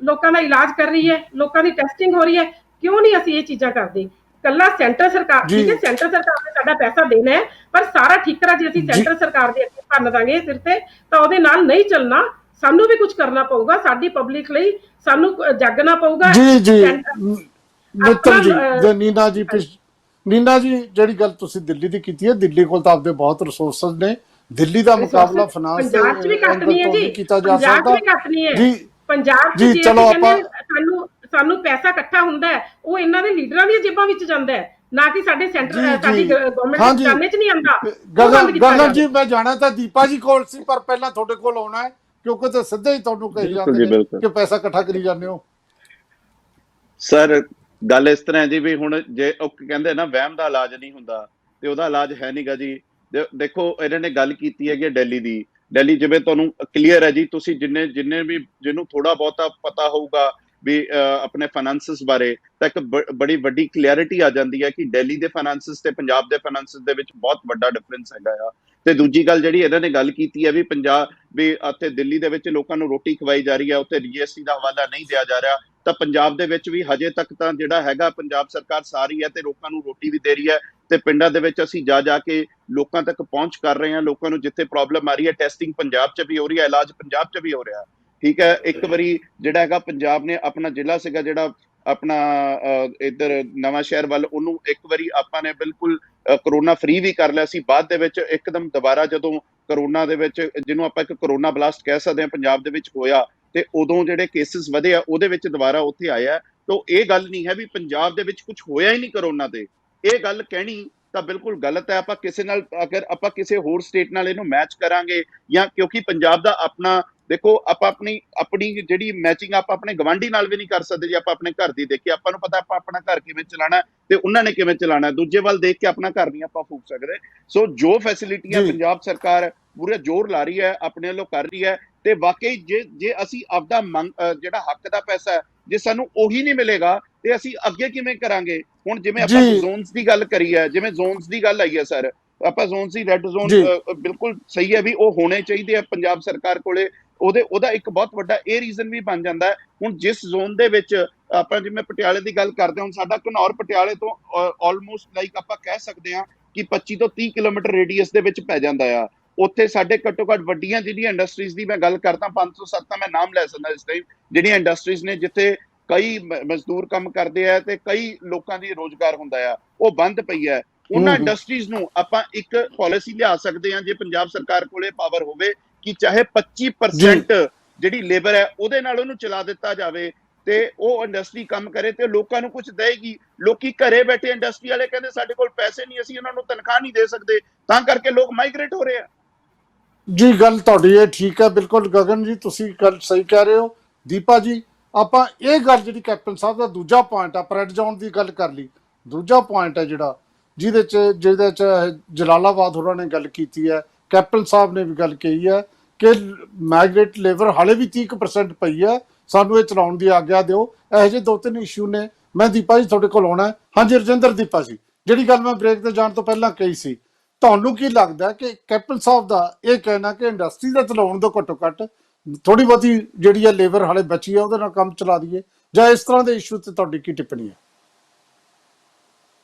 Speaker 6: ਲੋਕਾਂ ਦਾ ਇਲਾਜ ਕਰ ਰਹੀ ਹੈ, ਲੋਕਾਂ ਦੀ ਟੈਸਟਿੰਗ ਹੋ ਰਹੀ ਹੈ। ਕਿਉਂ ਨਹੀਂ ਅਸੀਂ ਇਹ ਚੀਜ਼ਾਂ ਕਰਦੇ? ਕੱਲਾ ਸੈਂਟਰ ਸਰਕਾਰ, ਠੀਕ ਹੈ, ਸੈਂਟਰ ਸਰਕਾਰ ਨੇ ਸਾਡਾ ਪੈਸਾ ਦੇਣਾ ਹੈ, ਪਰ ਸਾਰਾ ਠੀਕਰਾ ਜੇ ਅਸੀਂ ਸੈਂਟਰ ਸਰਕਾਰ ਦੇ ਅੱਗੇ ਭੰਨ ਦਾਂਗੇ ਸਿਰ ਤੇ, ਤਾਂ ਉਹਦੇ ਨਾਲ ਨਹੀਂ ਚੱਲਣਾ। ਸਾਨੂੰ ਵੀ ਕੁਝ ਕਰਨਾ ਪਊਗਾ, ਸਾਡੀ ਪਬਲਿਕ ਲਈ ਸਾਨੂੰ ਜਾਗਣਾ ਪਊਗਾ।
Speaker 1: ਮਿੱਤਲ ਜੀ, ਨੀਨਾ ਜੀ ਜਿਹੜੀ ਗੱਲ ਤੁਸੀਂ ਦਿੱਲੀ ਦੀ ਕੀਤੀ ਹੈ, ਦਿੱਲੀ ਕੋਲ ਤਾਂ ਆਪਦੇ ਬਹੁਤ ਰਿਸੋਰਸਸ ਨੇ। ਦਿੱਲੀ ਦਾ ਮੁਕਾਬਲਾ ਫਾਈਨਾਂਸ
Speaker 6: ਪੰਜਾਬ 'ਚ ਵੀ ਘੱਟ ਨਹੀਂ ਹੈ ਜੀ,
Speaker 1: ਕੀਤਾ ਜਾ ਸਕਦਾ।
Speaker 6: ਪੰਜਾਬ 'ਚ ਵੀ ਘੱਟ ਨਹੀਂ ਹੈ
Speaker 1: ਜੀ,
Speaker 6: ਪੰਜਾਬ 'ਚ।
Speaker 1: ਜੀ ਚਲੋ ਆਪਾਂ
Speaker 6: ਸਾਨੂੰ ਪੈਸਾ ਇਕੱਠਾ ਹੁੰਦਾ ਹੈ, ਉਹ ਇਹਨਾਂ ਦੇ ਲੀਡਰਾਂ ਦੀਆਂ ਜੇਬਾਂ ਵਿੱਚ ਜਾਂਦਾ ਹੈ, ਨਾ ਕਿ ਸਾਡੇ ਸੈਂਟਰ ਸਾਡੀ ਗਵਰਨਮੈਂਟ ਦੇ ਖਾਨੇ 'ਚ ਨਹੀਂ ਆਉਂਦਾ।
Speaker 1: ਗਗਨ ਜੀ, ਮੈਂ ਜਾਣਾ ਤਾਂ ਦੀਪਾ ਜੀ ਕੋਲ ਸੀ, ਪਰ ਪਹਿਲਾਂ ਤੁਹਾਡੇ ਕੋਲ ਆਉਣਾ ਹੈ, ਕਿਉਂਕਿ ਤੇ ਸਿੱਧਾ ਹੀ ਤੁਹਾਨੂੰ ਕਹੀ ਜਾਂਦੇ ਨੇ ਕਿ ਪੈਸਾ ਇਕੱਠਾ ਕਰੀ ਜਾਂਦੇ ਹੋ।
Speaker 4: ਸਰ ਗੱਲ ਇਸ ਤਰ੍ਹਾਂ ਹੈ ਜੀ, ਵੀ ਹੁਣ ਜੇ ਉਹ ਕਹਿੰਦੇ ਨਾ ਵਹਿਮ ਦਾ ਇਲਾਜ ਨਹੀਂ ਹੁੰਦਾ, ਤੇ ਉਹਦਾ ਇਲਾਜ ਹੈ ਨਹੀਂਗਾ ਜੀ। ਦੇਖੋ ਇਹਨਾਂ ਨੇ ਗੱਲ ਕੀਤੀ ਹੈਗੀ ਦਿੱਲੀ ਦੀ। ਦਿੱਲੀ ਜਿਵੇਂ ਤੁਹਾਨੂੰ ਕਲੀਅਰ ਹੈ ਜੀ, ਤੁਸੀਂ ਜਿੰਨੇ ਵੀ ਜਿਹਨੂੰ ਥੋੜਾ ਬਹੁਤਾ ਪਤਾ ਹੋਊਗਾ ਵੀ ਆਪਣੇ ਫਾਈਨਾਂਸਿਸ ਬਾਰੇ, ਤਾਂ ਇੱਕ ਬੜੀ ਵੱਡੀ ਕਲੀਅਰਿਟੀ ਆ ਜਾਂਦੀ ਹੈ ਕਿ ਦਿੱਲੀ ਦੇ ਫਾਈਨਾਂਸਿਸ ਤੇ ਪੰਜਾਬ ਦੇ ਫਾਈਨਾਂਸਿਸ ਦੇ ਵਿੱਚ ਬਹੁਤ ਵੱਡਾ ਡਿਫਰੈਂਸ ਹੈਗਾ ਆ। ਤੇ ਦੂਜੀ ਗੱਲ ਜਿਹੜੀ ਇਹਨਾਂ ਨੇ ਗੱਲ ਕੀਤੀ ਹੈ ਵੀ ਪੰਜਾਬ ਵੀ ਉੱਥੇ ਦਿੱਲੀ ਦੇ ਵਿੱਚ ਲੋਕਾਂ ਨੂੰ ਰੋਟੀ ਖਵਾਈ ਜਾ ਰਹੀ ਹੈ, ਉੱਥੇ GST ਦਾ ਹਵਾਲਾ ਨਹੀਂ ਦਿਆ ਜਾ ਰਿਹਾ, ਤਾਂ ਪੰਜਾਬ ਦੇ ਵਿੱਚ ਵੀ ਹਜੇ ਤੱਕ ਤਾਂ ਜਿਹੜਾ ਹੈਗਾ ਪੰਜਾਬ ਸਰਕਾਰ ਸਾਰੀ ਹੈ ਤੇ ਲੋਕਾਂ ਨੂੰ ਰੋਟੀ ਵੀ ਦੇ ਰਹੀ ਹੈ। ਤੇ ਪਿੰਡਾਂ ਦੇ ਵਿੱਚ ਅਸੀਂ ਜਾ ਕੇ ਲੋਕਾਂ ਤੱਕ ਪਹੁੰਚ ਕਰ ਰਹੇ ਹਾਂ। ਲੋਕਾਂ ਨੂੰ ਜਿੱਥੇ ਪ੍ਰੋਬਲਮ ਆ ਰਹੀ ਹੈ, ਟੈਸਟਿੰਗ ਪੰਜਾਬ 'ਚ ਵੀ ਹੋ ਰਹੀ ਹੈ, ਇਲਾਜ ਪੰਜਾਬ 'ਚ ਵੀ ਹੋ ਰਿਹਾ। ਠੀਕ ਹੈ, ਇੱਕ ਵਾਰੀ ਜਿਹੜਾ ਹੈਗਾ ਪੰਜਾਬ ਨੇ ਆਪਣਾ ਜ਼ਿਲ੍ਹਾ ਸੀਗਾ ਜਿਹੜਾ ਆਪਣਾ ਇੱਧਰ ਨਵਾਂ ਸ਼ਹਿਰ ਵੱਲ, ਉਹਨੂੰ ਇੱਕ ਵਾਰੀ ਆਪਾਂ ਨੇ ਬਿਲਕੁਲ ਕਰੋਨਾ ਫ੍ਰੀ ਵੀ ਕਰ ਲਿਆ ਸੀ। ਬਾਅਦ ਦੇ ਵਿੱਚ ਇੱਕਦਮ ਦੁਬਾਰਾ ਜਦੋਂ ਕਰੋਨਾ ਦੇ ਵਿੱਚ, ਜਿਹਨੂੰ ਆਪਾਂ ਇੱਕ ਕਰੋਨਾ ਬਲਾਸਟ ਕਹਿ ਸਕਦੇ ਹਾਂ, ਪੰਜਾਬ ਦੇ ਵਿੱਚ ਹੋਇਆ, ਤੇ ਉਦੋਂ ਜਿਹੜੇ ਕੇਸਿਸ ਵਧੇ ਆ, ਉਹਦੇ ਵਿੱਚ ਦੁਬਾਰਾ ਉੱਥੇ ਆਇਆ। ਤਾਂ ਇਹ ਗੱਲ ਨਹੀਂ ਹੈ ਵੀ ਪੰਜਾਬ ਦੇ ਵਿੱਚ ਕੁਝ ਹੋਇਆ ਹੀ ਨਹੀਂ ਕਰੋਨਾ ਤੇ। ਇਹ ਗੱਲ ਕਹਿਣੀ ਤਾਂ ਬਿਲਕੁਲ ਗਲਤ ਹੈ। ਆਪਾਂ ਕਿਸੇ ਨਾਲ, ਅਗਰ ਆਪਾਂ ਕਿਸੇ ਹੋਰ ਸਟੇਟ ਨਾਲ ਇਹਨੂੰ ਮੈਚ ਕਰਾਂਗੇ, ਜਾਂ ਕਿਉਂਕਿ ਪੰਜਾਬ ਦਾ ਆਪਣਾ, ਦੇਖੋ ਆਪਾਂ ਆਪਣੀ ਜਿਹੜੀ ਮੈਚਿੰਗ ਆਪਾਂ ਆਪਣੇ ਗਵਾਂਢੀ ਨਾਲ ਵੀ ਨਹੀਂ ਕਰ ਸਕਦੇ। ਜੇ ਆਪਾਂ ਆਪਣੇ ਘਰ ਦੀ ਦੇਖੀਏ, ਆਪਾਂ ਨੂੰ ਪਤਾ ਆਪਾਂ ਆਪਣਾ ਘਰ ਕਿਵੇਂ ਚਲਾਉਣਾ ਤੇ ਉਹਨਾਂ ਨੇ ਕਿਵੇਂ ਚਲਾਉਣਾ। ਦੂਜੇ ਵੱਲ ਦੇਖ ਕੇ ਆਪਣਾ ਘਰ ਨਹੀਂ ਆਪਾਂ ਫੂਕ ਸਕਦੇ। ਸੋ ਜੋ ਫੈਸਿਲਿਟੀਆਂ ਪੰਜਾਬ ਸਰਕਾਰ ਪੂਰੇ ਜ਼ੋਰ ਲਾ ਰਹੀ ਹੈ, ਆਪਣੇ ਵੱਲੋਂ ਕਰ ਰਹੀ ਹੈ, ਤੇ ਵਾਕਈ ਜੇ ਅਸੀਂ ਆਪਦਾ ਜਿਹੜਾ ਹੱਕ ਦਾ ਪੈਸਾ ਹੈ, ਜੇ ਸਾਨੂੰ ਉਹੀ ਨਹੀਂ ਮਿਲੇਗਾ ਤੇ ਅਸੀਂ ਅੱਗੇ ਕਿਵੇਂ ਕਰਾਂਗੇ? ਹੁਣ ਜਿਵੇਂ ਆਪਾਂ ਜ਼ੋਨਸ ਦੀ ਗੱਲ ਕਰੀ ਹੈ, ਜਿਵੇਂ ਜ਼ੋਨਸ ਦੀ ਗੱਲ ਆਈ ਹੈ ਸਰ, ਆਪਾਂ ਜ਼ੋਨਸ ਦੀ ਰੈੱਡ ਜ਼ੋਨ ਬਿਲਕੁਲ ਸਹੀ ਹੈ ਵੀ ਉਹ ਹੋਣੇ ਚਾਹੀਦੇ ਆ ਪੰਜਾਬ ਸਰਕਾਰ ਕੋਲੇ। ਉਹਦਾ ਇੱਕ ਬਹੁਤ ਵੱਡਾ ਇਹ ਰੀਜ਼ਨ ਵੀ ਬਣ ਜਾਂਦਾ ਹੈ। ਹੁਣ ਜਿਸ ਜ਼ੋਨ ਦੇ ਵਿੱਚ ਆਪਾਂ, ਜਿਵੇਂ ਪਟਿਆਲੇ ਦੀ ਗੱਲ ਕਰਦੇ ਹਾਂ, ਹੁਣ ਸਾਡਾ ਘਨੌਰ ਪਟਿਆਲੇ ਤੋਂ ਆਲਮੋਸਟ ਲਾਈਕ ਆਪਾਂ ਕਹਿ ਸਕਦੇ ਹਾਂ ਕਿ 25 ਤੋਂ 30 ਕਿਲੋਮੀਟਰ ਰੇਡੀਅਸ ਦੇ ਵਿੱਚ ਪੈ ਜਾਂਦਾ ਆ। ਉੱਥੇ ਸਾਡੇ ਘੱਟੋ ਘੱਟ ਵੱਡੀਆਂ ਜਿਹੜੀਆਂ ਇੰਡਸਟਰੀਜ਼ ਦੀ ਮੈਂ ਗੱਲ ਕਰਦਾ, 507 ਤਾਂ ਮੈਂ ਨਾਮ ਲੈ ਸਕਦਾ ਇਸ ਟਾਈਮ, ਜਿਹੜੀਆਂ ਇੰਡਸਟਰੀਜ਼ ਨੇ ਜਿੱਥੇ ਕਈ ਮਜ਼ਦੂਰ ਕੰਮ ਕਰਦੇ ਆ ਤੇ ਕਈ ਲੋਕਾਂ ਦੀ ਰੋਜ਼ਗਾਰ ਹੁੰਦਾ ਆ, ਉਹ ਬੰਦ ਪਈ ਹੈ। ਉਹਨਾਂ ਇੰਡਸਟਰੀਜ਼ ਨੂੰ ਆਪਾਂ ਇੱਕ ਪਾਲਿਸੀ ਲਿਆ ਸਕਦੇ ਹਾਂ, ਜੇ ਪੰਜਾਬ ਸਰਕਾਰ ਕੋਲੇ ਪਾਵਰ ਹੋਵੇ, ਕਿ ਚਾਹੇ 25% ਜਿਹੜੀ ਲੇਬਰ ਹੈ ਉਹਦੇ ਨਾਲ ਉਹਨੂੰ ਚਲਾ ਦਿੱਤਾ ਜਾਵੇ, ਤੇ ਉਹ ਇੰਡਸਟਰੀ ਕੰਮ ਕਰੇ ਤੇ ਲੋਕਾਂ ਨੂੰ ਕੁਝ ਦੇਗੀ। ਲੋਕੀ ਘਰੇ ਬੈਠੇ, ਇੰਡਸਟਰੀ ਵਾਲੇ ਕਹਿੰਦੇ ਸਾਡੇ ਕੋਲ ਪੈਸੇ ਨਹੀਂ, ਅਸੀਂ ਉਹਨਾਂ ਨੂੰ ਤਨਖਾਹ ਨਹੀਂ ਦੇ ਸਕਦੇ, ਤਾਂ ਕਰਕੇ ਲੋਕ ਮਾਈਗ੍ਰੇਟ ਹੋ ਰਹੇ ਆ।
Speaker 1: ਜੀ ਗੱਲ ਤੁਹਾਡੀ ਇਹ ਠੀਕ ਹੈ, ਬਿਲਕੁਲ ਗਗਨ ਜੀ, ਤੁਸੀਂ ਗੱਲ ਸਹੀ ਕਹਿ ਰਹੇ ਹੋ। ਦੀਪਾ ਜੀ, ਆਪਾਂ ਇਹ ਗੱਲ ਜਿਹੜੀ ਕੈਪਟਨ ਸਾਹਿਬ ਦਾ ਦੂਜਾ ਪੁਆਇੰਟ ਆ, ਰੈੱਡ ਜ਼ੋਨ ਦੀ ਗੱਲ ਕਰ ਲਈ, ਦੂਜਾ ਪੁਆਇੰਟ ਹੈ ਜਿਹੜਾ ਜਿਹਦੇ 'ਚ ਜਲਾਲਾਬਾਦ ਹੋਰਾਂ ਨੇ ਗੱਲ ਕੀਤੀ ਹੈ, ਕੈਪਟਨ ਸਾਹਿਬ ਨੇ ਵੀ ਗੱਲ ਕਹੀ ਹੈ ਕਿ ਮਾਈਗ੍ਰੇਟ ਲੇਬਰ ਹਾਲੇ ਵੀ 30% ਪਈ ਹੈ, ਸਾਨੂੰ ਇਹ ਚਲਾਉਣ ਦੀ ਆਗਿਆ ਦਿਓ। ਇਹੋ ਜਿਹੇ 2-3 ਇਸ਼ੂ ਨੇ। ਮੈਂ ਦੀਪਾ ਜੀ ਤੁਹਾਡੇ ਕੋਲ ਆਉਣਾ। ਹਾਂਜੀ ਰਜਿੰਦਰ, ਦੀਪਾ ਜੀ, ਜਿਹੜੀ ਗੱਲ ਮੈਂ ਬ੍ਰੇਕ ਤੇ ਜਾਣ ਤੋਂ ਪਹਿਲਾਂ ਕਹੀ ਸੀ, ਤੁਹਾਨੂੰ ਕੀ ਲੱਗਦਾ ਕਿ ਕੈਪਟਨ ਸਾਹਿਬ ਦਾ ਇਹ ਕਹਿਣਾ ਕਿ ਇੰਡਸਟਰੀ ਦਾ ਚਲਾਉਣ ਤੋਂ ਘੱਟੋ ਘੱਟ ਥੋੜੀ ਬਹੁਤੀ ਜਿਹੜੀ ਹੈ ਲੇਬਰ ਹਾਲੇ ਬਚੀ ਹੈ, ਉਹਦੇ ਨਾਲ ਕੰਮ ਚਲਾ ਦਈਏ, ਜਾਂ ਇਸ ਤਰ੍ਹਾਂ ਦੇ ਇਸ਼ੂ ਤੇ ਤੁਹਾਡੀ ਕੀ ਟਿੱਪਣੀ ਹੈ?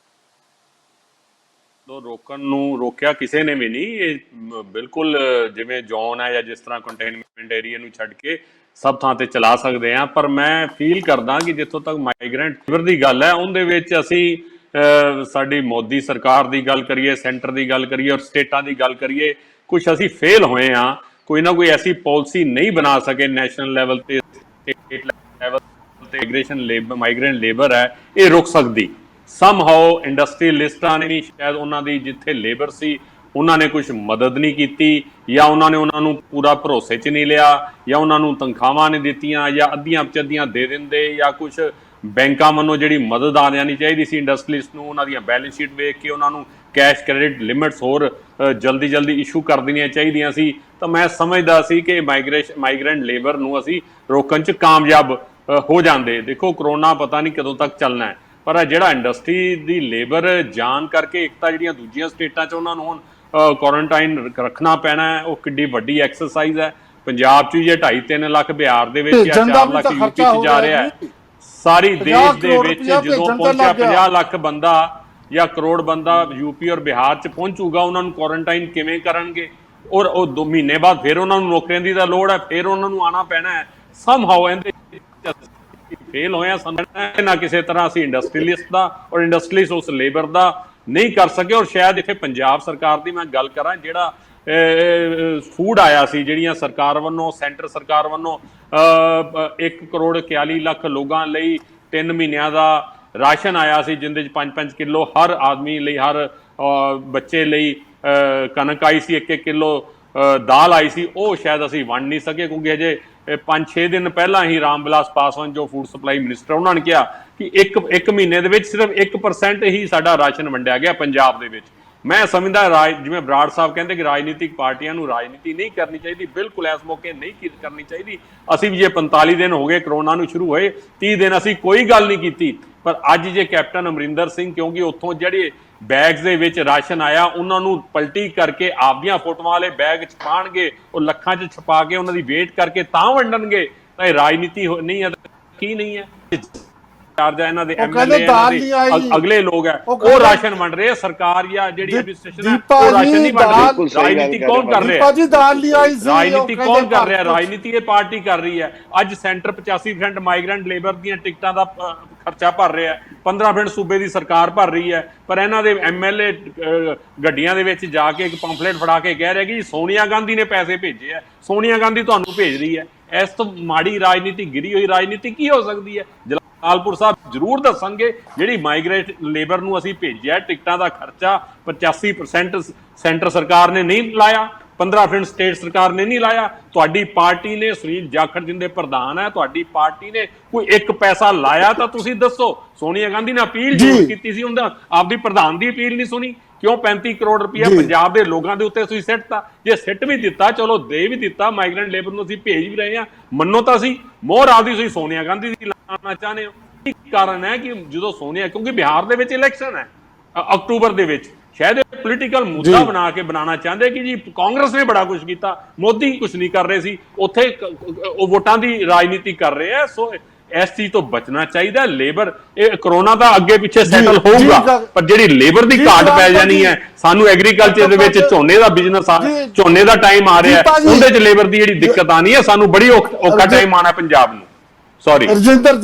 Speaker 3: ਰੋਕਣ ਨੂੰ ਰੋਕਿਆ ਕਿਸੇ ਨੇ ਵੀ ਨਹੀਂ। ਇਹ ਬਿਲਕੁਲ ਜਿਵੇਂ ਜ਼ੋਨ ਹੈ ਜਾਂ ਜਿਸ ਤਰ੍ਹਾਂ ਕੰਟੇਨਮੈਂਟ ਏਰੀਆ ਨੂੰ ਛੱਡ ਕੇ ਸਭ ਥਾਂ ਤੇ ਚਲਾ ਸਕਦੇ ਆ। ਪਰ ਮੈਂ ਫੀਲ ਕਰਦਾ ਕਿ ਜਿੱਥੋਂ ਤੱਕ ਮਾਈਗ੍ਰੈਂਟ ਲੇਬਰ ਦੀ ਗੱਲ ਹੈ, ਉਹਦੇ ਵਿੱਚ ਅਸੀਂ ਸਾਡੀ ਮੋਦੀ ਸਰਕਾਰ ਦੀ ਗੱਲ ਕਰੀਏ, ਸੈਂਟਰ ਦੀ ਗੱਲ ਕਰੀਏ ਔਰ ਸਟੇਟਾਂ ਦੀ ਗੱਲ ਕਰੀਏ, ਕੁਝ ਅਸੀਂ ਫੇਲ ਹੋਏ ਹਾਂ। ਕੋਈ ਨਾ ਕੋਈ ਐਸੀ ਪਾਲਿਸੀ ਨਹੀਂ ਬਣਾ ਸਕੇ ਨੈਸ਼ਨਲ ਲੈਵਲ ਤੇ, ਸਟੇਟ ਲੈਵਲ ਤੇ ਮਾਈਗ੍ਰੈਂਟ ਲੇਬਰ ਹੈ ਇਹ ਰੁਕ ਸਕਦੀ। ਸਮਹਾਓ ਇੰਡਸਟਰੀਅਲਿਸਟਾਂ ਨੇ ਸ਼ਾਇਦ ਉਹਨਾਂ ਦੀ ਜਿੱਥੇ ਲੇਬਰ ਸੀ ਉਹਨਾਂ ਨੇ ਕੁਝ ਮਦਦ ਨਹੀਂ ਕੀਤੀ, ਜਾਂ ਉਹਨਾਂ ਨੇ ਉਹਨਾਂ ਨੂੰ ਪੂਰਾ ਭਰੋਸੇ 'ਚ ਨਹੀਂ ਲਿਆ, ਜਾਂ ਉਹਨਾਂ ਨੂੰ ਤਨਖਾਹਾਂ ਨਹੀਂ ਦਿੱਤੀਆਂ, ਜਾਂ ਅੱਧੀਆਂ ਪਚੱਧੀਆਂ ਦੇ ਦਿੰਦੇ, ਜਾਂ ਕੁਝ ਬੈਂਕਾਂ ਵੱਲੋਂ ਜਿਹੜੀ ਮਦਦ ਆ ਜਾਣੀ ਚਾਹੀਦੀ ਸੀ ਇੰਡਸਟਰੀਅਲਿਸਟ ਨੂੰ, ਉਹਨਾਂ ਦੀਆਂ ਬੈਲੈਂਸ ਸ਼ੀਟ ਵੇਖ ਕੇ ਉਹਨਾਂ ਨੂੰ ਕੈਸ਼ ਕ੍ਰੈਡਿਟ ਲਿਮਿਟਸ ਹੋਰ ਜਲਦੀ ਇਸ਼ੂ ਕਰ ਦੇਣੀਆਂ ਚਾਹੀਦੀਆਂ ਸੀ। ਤਾਂ ਮੈਂ ਸਮਝਦਾ ਸੀ ਕਿ ਮਾਈਗ੍ਰੈਂਟ ਲੇਬਰ ਨੂੰ ਅਸੀਂ ਰੋਕਣ 'ਚ ਕਾਮਯਾਬ ਹੋ ਜਾਂਦੇ। ਦੇਖੋ ਕਰੋਨਾ ਪਤਾ ਨਹੀਂ ਕਦੋਂ ਤੱਕ ਚੱਲਣਾ ਹੈ, ਪਰ ਜਿਹੜਾ ਇੰਡਸਟਰੀ ਦੀ ਲੇਬਰ ਜਾਣ ਕਰਕੇ ਇੱਕ ਤਾਂ ਜਿਹੜੀਆਂ ਦੂਜੀਆਂ ਸਟੇਟਾਂ 'ਚ ਉਹਨਾਂ ਨੂੰ ਹੁਣ ਕੁਆਰੰਟਾਈਨ ਰੱਖਣਾ ਪੈਣਾ ਹੈ, ਉਹ ਕਿੱਡੀ ਵੱਡੀ ਐਕਸਰਸਾਈਜ਼ ਹੈ। ਪੰਜਾਬ 'ਚ ਜੇ 2.5-3 ਲੱਖ ਬਿਹਾਰ ਦੇ ਵਿੱਚ ਜਾਂ 4 ਲੱਖ ਯੂਪੀ 'ਚ ਜਾ ਰਿਹਾ ਹੈ। ਸਾਰੀ ਦੇਸ਼ ਦੇ ਵਿੱਚ ਜਦੋਂ ਪਹੁੰਚਿਆ 50 ਲੱਖ ਬੰਦਾ ਜਾਂ ਕਰੋੜ ਬੰਦਾ ਯੂਪੀ ਔਰ ਬਿਹਾਰ 'ਚ ਪਹੁੰਚੂਗਾ, ਉਹਨਾਂ ਨੂੰ ਕੁਆਰੰਟਾਈਨ ਕਿਵੇਂ ਕਰਨਗੇ? ਔਰ ਉਹ 2 ਮਹੀਨੇ ਬਾਅਦ ਫਿਰ ਉਹਨਾਂ ਨੂੰ ਨੌਕਰੀਆਂ ਦੀ ਤਾਂ ਲੋੜ ਹੈ, ਫਿਰ ਉਹਨਾਂ ਨੂੰ ਆਉਣਾ ਪੈਣਾ ਹੈ। ਸਮਹਾਉ ਇਹਦੇ ਫੇਲ ਹੋਇਆ ਨਾ ਕਿਸੇ ਤਰ੍ਹਾਂ ਅਸੀਂ ਇੰਡਸਟਰੀਅਲਿਸਟ ਦਾ ਔਰ ਇੰਡਸਟਰੀਅਲਿਸਟ ਉਸ ਲੇਬਰ ਦਾ ਨਹੀਂ ਕਰ ਸਕੇ। ਔਰ ਸ਼ਾਇਦ ਇੱਥੇ ਪੰਜਾਬ ਸਰਕਾਰ ਦੀ ਮੈਂ ਗੱਲ ਕਰਾਂ, ਜਿਹੜਾ ਫੂਡ ਆਇਆ ਸੀ ਜਿਹੜੀਆਂ ਸਰਕਾਰ ਵੱਲੋਂ, ਸੈਂਟਰ ਸਰਕਾਰ ਵੱਲੋਂ 1 ਕਰੋੜ 41 ਲੱਖ ਲੋਕਾਂ ਲਈ 3 ਮਹੀਨਿਆਂ ਦਾ ਰਾਸ਼ਨ ਆਇਆ ਸੀ, ਜਿੰਦੇ 'ਚ 5-5 ਕਿਲੋ ਹਰ ਆਦਮੀ ਲਈ, ਹਰ ਬੱਚੇ ਲਈ ਕਣਕ ਆਈ ਸੀ, 1-1 ਕਿਲੋ ਦਾਲ ਆਈ ਸੀ। ਉਹ ਸ਼ਾਇਦ ਅਸੀਂ ਵੰਡ ਨਹੀਂ ਸਕੇ ਕਿਉਂਕਿ ਅਜੇ 5-6 ਦਿਨ ਪਹਿਲਾਂ ਹੀ ਰਾਮ ਵਿਲਾਸ ਪਾਸਵਾਨ ਜੋ ਫੂਡ ਸਪਲਾਈ ਮਿਨਿਸਟਰ, ਉਹਨਾਂ ਨੇ ਕਿਹਾ ਕਿ ਇੱਕ ਮਹੀਨੇ ਦੇ ਵਿੱਚ ਸਿਰਫ 1% ਹੀ ਸਾਡਾ ਰਾਸ਼ਨ ਵੰਡਿਆ ਗਿਆ ਪੰਜਾਬ ਦੇ ਵਿੱਚ। ਮੈਂ ਸਮਝਦਾ ਜਿਵੇਂ ਬਰਾੜ ਸਾਹਿਬ ਕਹਿੰਦੇ ਕਿ ਰਾਜਨੀਤਿਕ ਪਾਰਟੀਆਂ ਨੂੰ ਰਾਜਨੀਤੀ ਨਹੀਂ ਕਰਨੀ ਚਾਹੀਦੀ, ਬਿਲਕੁਲ ਇਸ ਮੌਕੇ ਨਹੀਂ ਕਰਨੀ ਚਾਹੀਦੀ। ਅਸੀਂ ਵੀ ਜੇ 45 ਦਿਨ ਹੋ ਗਏ ਕਰੋਨਾ ਨੂੰ ਸ਼ੁਰੂ ਹੋਏ, 30 ਦਿਨ ਅਸੀਂ ਕੋਈ ਗੱਲ ਨਹੀਂ ਕੀਤੀ, ਪਰ ਅੱਜ ਜੇ ਕੈਪਟਨ ਅਮਰਿੰਦਰ ਸਿੰਘ, ਕਿਉਂਕਿ ਉੱਥੋਂ ਜਿਹੜੇ ਬੈਗਸ ਦੇ ਵਿੱਚ ਰਾਸ਼ਨ ਆਇਆ ਉਹਨਾਂ ਨੂੰ ਪਲਟੀ ਕਰਕੇ ਆਪਦੀਆਂ ਫੋਟੋਆਂ ਵਾਲੇ ਬੈਗ ਛਪਾਣਗੇ, ਉਹ ਲੱਖਾਂ 'ਚ ਛਪਾ ਕੇ ਉਹਨਾਂ ਦੀ ਵੇਟ ਕਰਕੇ ਤਾਂ ਵੰਡਣਗੇ, ਤਾਂ ਇਹ ਰਾਜਨੀਤੀ ਨਹੀਂ ਹੈ। ਕੀ ਨਹੀਂ ਹੈ? ਚਾਰਜ ਹੈ ਇਹਨਾਂ ਦੇ ਐਮਐਲਏ, ਅਗਲੇ ਲੋਕ ਹੈ, ਉਹ ਰਾਸ਼ਨ ਵੰਡ ਰਹੇ ਆ। ਸਰਕਾਰ ਜਾਂ ਜਿਹੜੀ ਐਡਮਿਨਿਸਟ੍ਰੇਸ਼ਨ ਹੈ ਉਹ ਰਾਸ਼ਨ ਨਹੀਂ ਵੰਡ ਰਹੀ। ਰਾਜਨੀਤੀ ਕੌਣ ਕਰ ਰਿਹਾ? ਰਾਜਨੀਤੀ ਕੌਣ ਕਰ ਰਿਹਾ? ਰਾਜਨੀਤੀ ਇਹ ਪਾਰਟੀ ਕਰ ਰਹੀ ਹੈ। ਅੱਜ ਸੈਂਟਰ 85% ਮਾਈਗ੍ਰੈਂਟ ਲੇਬਰ ਦੀਆਂ ਟਿਕਟਾਂ ਦਾ ਖਰਚਾ ਭਰ ਰਿਹਾ, 15% ਸੂਬੇ ਦੀ ਸਰਕਾਰ ਭਰ ਰਹੀ ਹੈ, ਪਰ ਇਹਨਾਂ ਦੇ ਐਮਐਲਏ ਗੱਡੀਆਂ ਦੇ ਵਿੱਚ ਜਾ ਕੇ ਇੱਕ ਪੰਫਲੇਟ ਫੜਾ ਕੇ ਕਹਿ ਰਿਹਾ ਕਿ ਸੋਨੀਆ ਗਾਂਧੀ ਨੇ ਪੈਸੇ ਭੇਜੇ ਆ, ਸੋਨੀਆ ਗਾਂਧੀ ਤੁਹਾਨੂੰ ਭੇਜ ਰਹੀ ਹੈ। ਇਸ ਤੋਂ ਮਾੜੀ ਰਾਜਨੀਤੀ, ਗਿਰੀ ਹੋਈ ਰਾਜਨੀਤੀ ਕੀ ਹੋ ਸਕਦੀ ਹੈ? ਜਲਾਲਪੁਰ ਸਾਹਿਬ ਜ਼ਰੂਰ ਦੱਸਣਗੇ ਜਿਹੜੀ ਮਾਈਗ੍ਰੇਟ ਲੇਬਰ ਨੂੰ ਅਸੀਂ ਭੇਜਿਆ, ਟਿਕਟਾਂ ਦਾ ਖਰਚਾ 85% ਸੈਂਟਰ ਸਰਕਾਰ ਨੇ ਨਹੀਂ ਲਾਇਆ, 15% ਸਟੇਟ ਸਰਕਾਰ ਨੇ ਨਹੀਂ ਲਾਇਆ। ਤੁਹਾਡੀ ਪਾਰਟੀ ਨੇ, ਸੁਨੀਲ ਜਾਖੜ ਜਿੰਦੇ ਪ੍ਰਧਾਨ ਹੈ, ਤੁਹਾਡੀ ਪਾਰਟੀ ਨੇ ਕੋਈ 1 ਪੈਸਾ ਲਾਇਆ ਤਾਂ ਤੁਸੀਂ ਦੱਸੋ। ਸੋਨੀਆ ਗਾਂਧੀ ਨੇ ਅਪੀਲ ਜ਼ਰੂਰ ਕੀਤੀ ਸੀ, ਉਹਦਾ ਆਪਦੀ ਪ੍ਰਧਾਨ ਦੀ ਅਪੀਲ ਨਹੀਂ ਸੁਣੀ। ਕਿਉਂ 35 ਕਰੋੜ ਰੁਪਇਆ ਪੰਜਾਬ ਦੇ ਲੋਕਾਂ ਦੇ ਉੱਤੇ ਤੁਸੀਂ ਸਿੱਟਤਾ? ਜੇ ਸਿੱਟ ਵੀ ਦਿੱਤਾ, ਚਲੋ ਦੇ ਵੀ ਦਿੱਤਾ, ਮਾਈਗ੍ਰੈਂਟ ਲੇਬਰ ਨੂੰ ਅਸੀਂ ਭੇਜ ਵੀ ਰਹੇ ਹਾਂ, ਮੰਨੋ ਤਾਂ ਅਸੀਂ ਮੋਹਰ ਆਪਦੀ ਤੁਸੀਂ ਸੋਨੀਆ ਗਾਂਧੀ ਦੀ ਲਾਣਾ ਚਾਹੁੰਦੇ ਹੋ। ਕੀ ਕਾਰਨ ਹੈ ਕਿ ਜਦੋਂ ਸੋਨੀਆ, ਕਿਉਂਕਿ ਬਿਹਾਰ ਦੇ ਵਿੱਚ ਇਲੈਕਸ਼ਨ ਹੈ ਅਕਤੂਬਰ ਦੇ ਵਿੱਚ, ਸ਼ਾਇਦ ਇਹ ਪੋਲੀਟੀਕਲ ਮੁੱਦਾ ਬਣਾ ਕੇ ਬਣਾਉਣਾ ਚਾਹੁੰਦੇ ਕਿ ਜੀ ਕਾਂਗਰਸ ਨੇ ਬੜਾ ਕੁਝ ਕੀਤਾ, ਮੋਦੀ ਕੁਝ ਨਹੀਂ ਕਰ ਰਹੇ ਸੀ, ਉੱਥੇ ਉਹ ਵੋਟਾਂ ਦੀ ਰਾਜਨੀਤੀ ਕਰ ਰਹੇ ਆ। ਸੋ ਇਸ ਚੀਜ਼ ਤੋਂ ਬਚਣਾ ਚਾਹੀਦਾ। ਲੇਬਰ, ਇਹ ਕਰੋਨਾ ਦਾ ਅੱਗੇ ਪਿੱਛੇ ਸੈਟਲ ਹੋਊਗਾ, ਪਰ ਜਿਹੜੀ ਲੇਬਰ ਦੀ ਘਾਟ ਪੈ ਜਾਣੀ ਹੈ ਸਾਨੂੰ ਐਗਰੀਕਲਚਰ ਦੇ ਵਿੱਚ। ਝੋਨੇ ਦਾ ਬਿਜ਼ਨਸ ਆ, ਝੋਨੇ ਦਾ ਟਾਈਮ ਆ ਰਿਹਾ, ਉਹਦੇ 'ਚ ਲੇਬਰ ਦੀ ਜਿਹੜੀ ਦਿੱਕਤ ਆਣੀ ਹੈ, ਸਾਨੂੰ ਬੜੀ ਔਖਾ ਟਾਈਮ ਆਣਾ ਪੰਜਾਬ ਨੂੰ। ਸੌਰੀ
Speaker 1: ਰਜਿੰਦਰ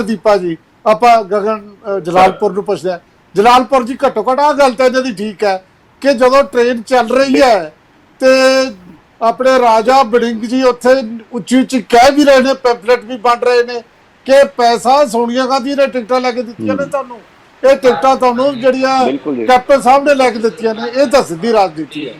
Speaker 1: ਦੀਪਾ ਜੀ, ਆਪਾਂ ਗਗਨ ਜਲਾਲਪੁਰ ਨੂੰ ਪੁੱਛਦੇ ਆ। ਜਲਾਲਪੁਰ ਜੀ, ਘੱਟੋ ਘੱਟ ਆਹ ਗੱਲ ਤਾਂ ਇਹਨਾਂ ਦੀ ਠੀਕ ਹੈ ਕਿ ਜਦੋਂ ਟ੍ਰੇਨ ਚੱਲ ਰਹੀ ਹੈ ਤੇ ਆਪਣੇ ਰਾਜਾ ਵੜਿੰਗ ਜੀ ਉੱਥੇ ਉੱਚੀ ਉੱਚੀ ਕਹਿ ਵੀ ਰਹੇ ਨੇ, ਪੈਂਫਲੇਟ ਵੀ ਵੰਡ ਰਹੇ ਨੇ ਕਿ ਪੈਸਾ ਸੋਨੀਆ ਗਾਂਧੀ ਨੇ ਟਿਕਟਾਂ ਲੈ ਕੇ ਦਿੱਤੀਆਂ ਨੇ ਤੁਹਾਨੂੰ, ਇਹ ਟਿਕਟਾਂ ਤੁਹਾਨੂੰ ਜਿਹੜੀਆਂ ਕੈਪਟਨ ਸਾਹਿਬ ਨੇ ਲੈ ਕੇ ਦਿੱਤੀਆਂ ਨੇ, ਇਹ ਤਾਂ ਸਿੱਧੀ ਰਾਜਨੀਤੀ ਹੈ।